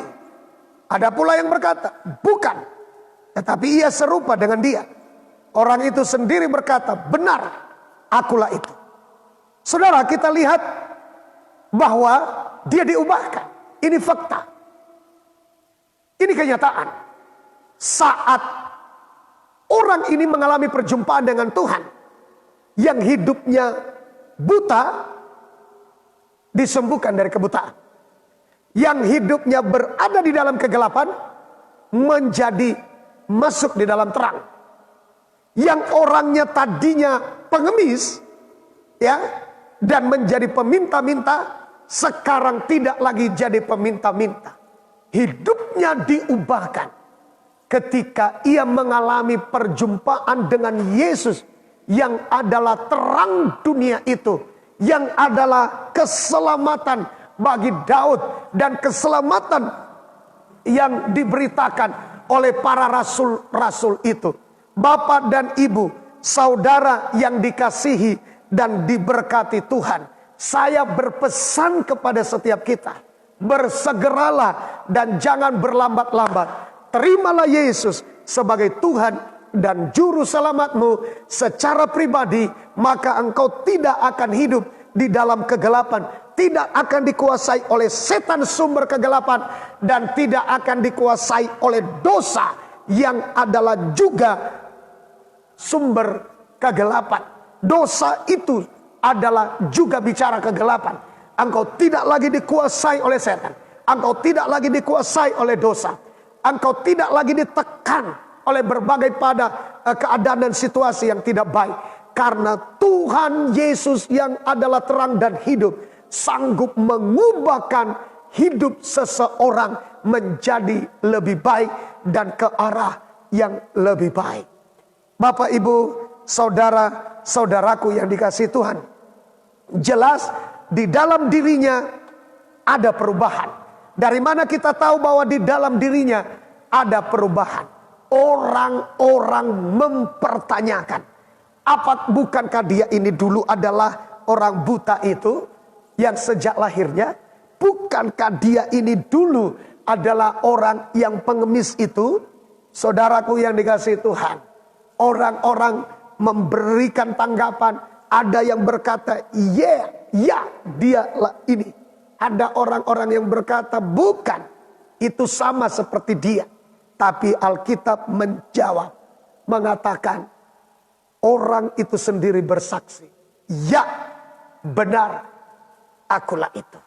Ada pula yang berkata, bukan, tetapi ia serupa dengan dia. Orang itu sendiri berkata, benar, akulah itu. Saudara, kita lihat bahwa dia diubahkan. Ini fakta. Ini kenyataan. Saat orang ini mengalami perjumpaan dengan Tuhan, yang hidupnya buta disembuhkan dari kebutaan, yang hidupnya berada di dalam kegelapan menjadi masuk di dalam terang, yang orangnya tadinya pengemis dan menjadi peminta-minta, sekarang tidak lagi jadi peminta-minta. Hidupnya diubahkan ketika ia mengalami perjumpaan dengan Yesus yang adalah terang dunia itu, yang adalah keselamatan bagi Daud dan keselamatan yang diberitakan oleh para rasul-rasul itu. Bapak dan ibu, saudara yang dikasihi dan diberkati Tuhan, saya berpesan kepada setiap kita, bersegeralah dan jangan berlambat-lambat. Terimalah Yesus sebagai Tuhan dan Juru Selamatmu secara pribadi, maka engkau tidak akan hidup di dalam kegelapan, tidak akan dikuasai oleh setan sumber kegelapan, dan tidak akan dikuasai oleh dosa yang adalah juga sumber kegelapan. Dosa itu adalah juga bicara kegelapan. Engkau tidak lagi dikuasai oleh setan, engkau tidak lagi dikuasai oleh dosa. Engkau tidak lagi ditekan oleh berbagai pada keadaan dan situasi yang tidak baik. Karena Tuhan Yesus yang adalah terang dan hidup sanggup mengubahkan hidup seseorang menjadi lebih baik dan ke arah yang lebih baik. Bapak, ibu, saudara-saudaraku yang dikasihi Tuhan, jelas di dalam dirinya ada perubahan. Dari mana kita tahu bahwa di dalam dirinya ada perubahan? Orang-orang mempertanyakan, bukankah dia ini dulu adalah orang buta itu yang sejak lahirnya? Bukankah dia ini dulu adalah orang yang pengemis itu? Saudaraku yang dikasihi Tuhan, orang-orang memberikan tanggapan. Ada yang berkata, ya dialah ini. Ada orang-orang yang berkata, bukan, itu sama seperti dia. Tapi Alkitab menjawab, mengatakan, orang itu sendiri bersaksi, ya benar, akulah itu.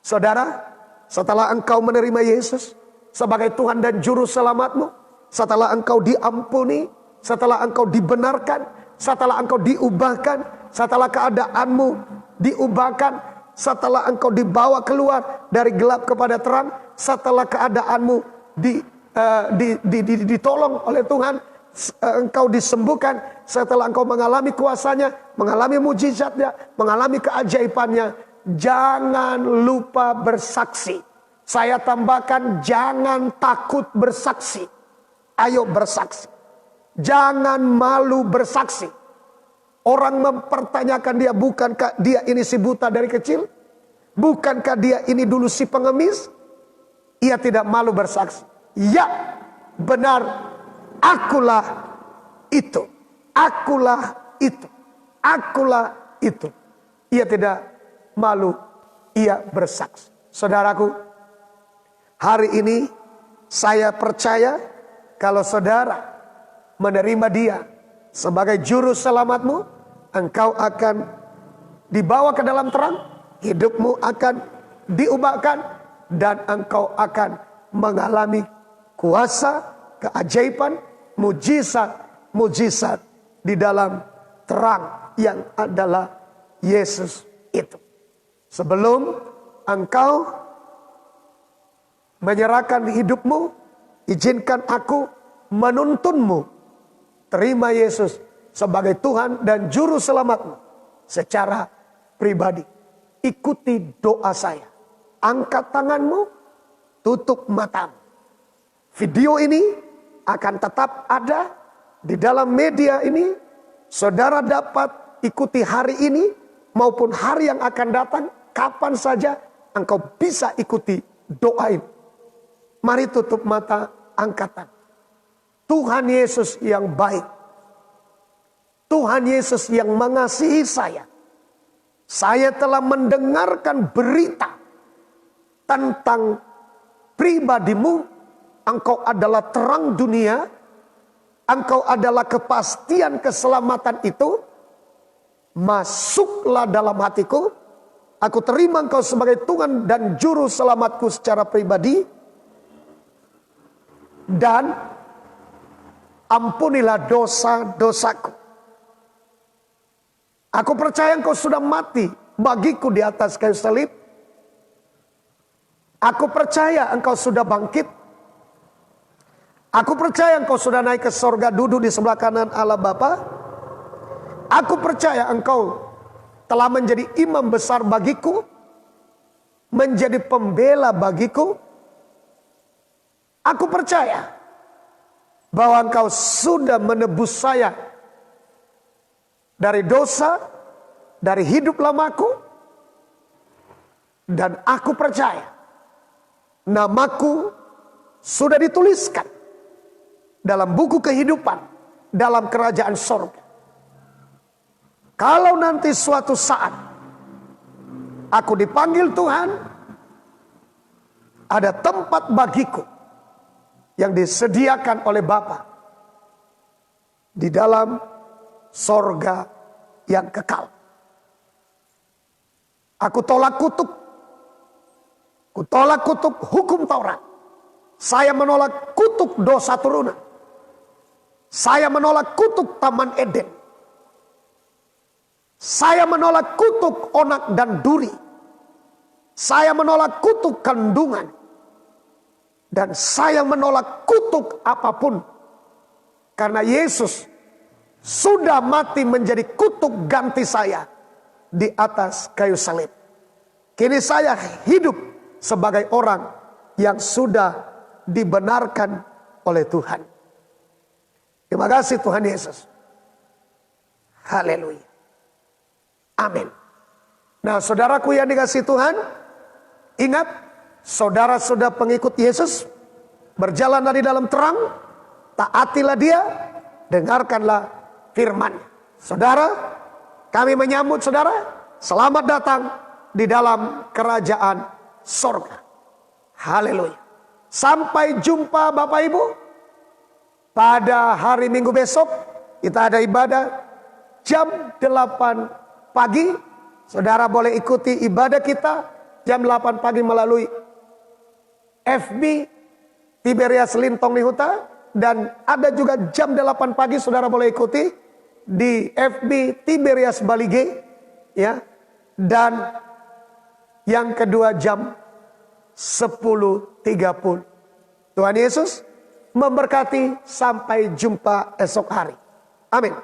Saudara, setelah engkau menerima Yesus sebagai Tuhan dan Juru Selamatmu, setelah engkau diampuni, setelah engkau dibenarkan, setelah engkau diubahkan, setelah keadaanmu diubahkan, setelah engkau dibawa keluar dari gelap kepada terang, setelah keadaanmu ditolong oleh Tuhan, engkau disembuhkan, setelah engkau mengalami kuasanya, mengalami mujizatnya, mengalami keajaibannya, jangan lupa bersaksi. Saya tambahkan, jangan takut bersaksi. Ayo bersaksi. Jangan malu bersaksi. Orang mempertanyakan dia, bukankah dia ini si buta dari kecil? Bukankah dia ini dulu si pengemis? Ia tidak malu bersaksi. Ya, benar, akulah itu. Akulah itu. Akulah itu. Ia tidak malu, ia bersaksi. Saudaraku, hari ini saya percaya kalau saudara menerima dia sebagai juru selamatmu, engkau akan dibawa ke dalam terang, hidupmu akan diubahkan, dan engkau akan mengalami kuasa, keajaiban, mujizat di dalam terang yang adalah Yesus itu. Sebelum engkau menyerahkan hidupmu, izinkan aku menuntunmu. Terima Yesus sebagai Tuhan dan Juru Selamatmu secara pribadi. Ikuti doa saya. Angkat tanganmu, tutup matamu. Video ini akan tetap ada di dalam media ini. Saudara dapat ikuti hari ini maupun hari yang akan datang. Kapan saja engkau bisa ikuti doa ini. Mari tutup mata, angkat tangan. Tuhan Yesus yang baik. Tuhan Yesus yang mengasihi saya. Saya telah mendengarkan berita tentang pribadimu. Engkau adalah terang dunia. Engkau adalah kepastian keselamatan itu. Masuklah dalam hatiku. Aku terima engkau sebagai Tuhan dan Juru Selamatku secara pribadi. Dan ampunilah dosa-dosaku. Aku percaya engkau sudah mati bagiku di atas kayu salib. Aku percaya engkau sudah bangkit. Aku percaya engkau sudah naik ke sorga, duduk di sebelah kanan Allah Bapa. Aku percaya engkau telah menjadi imam besar bagiku, menjadi pembela bagiku. Aku percaya bahwa engkau sudah menebus saya dari dosa, dari hidup lamaku. Dan aku percaya namaku sudah dituliskan dalam buku kehidupan, dalam kerajaan sorga. Kalau nanti suatu saat aku dipanggil Tuhan, ada tempat bagiku yang disediakan oleh Bapa di dalam sorga yang kekal. Aku tolak kutuk. Kutolak kutuk hukum Taurat. Saya menolak kutuk dosa turunan. Saya menolak kutuk Taman Eden. Saya menolak kutuk onak dan duri. Saya menolak kutuk kandungan. Dan saya menolak kutuk apapun. Karena Yesus sudah mati menjadi kutuk ganti saya. di atas kayu salib. Kini saya hidup sebagai orang yang sudah dibenarkan oleh Tuhan. Terima kasih Tuhan Yesus. Haleluya. Amin. Nah, saudaraku yang dikasihi Tuhan, ingat, saudara sudah pengikut Yesus, berjalan di dalam terang, taatilah Dia, dengarkanlah firman. Saudara, kami menyambut saudara, selamat datang di dalam kerajaan sorga. Haleluya. Sampai jumpa Bapak Ibu. Pada hari Minggu besok, kita ada ibadah jam 8 pagi. Saudara boleh ikuti ibadah kita jam 8 pagi melalui FB Tiberias Lintong Nihuta. Dan ada juga jam 8 pagi saudara boleh ikuti di FB Tiberias Balige. Ya. Dan yang kedua jam 10.30. Tuhan Yesus memberkati, sampai jumpa esok hari. Amin.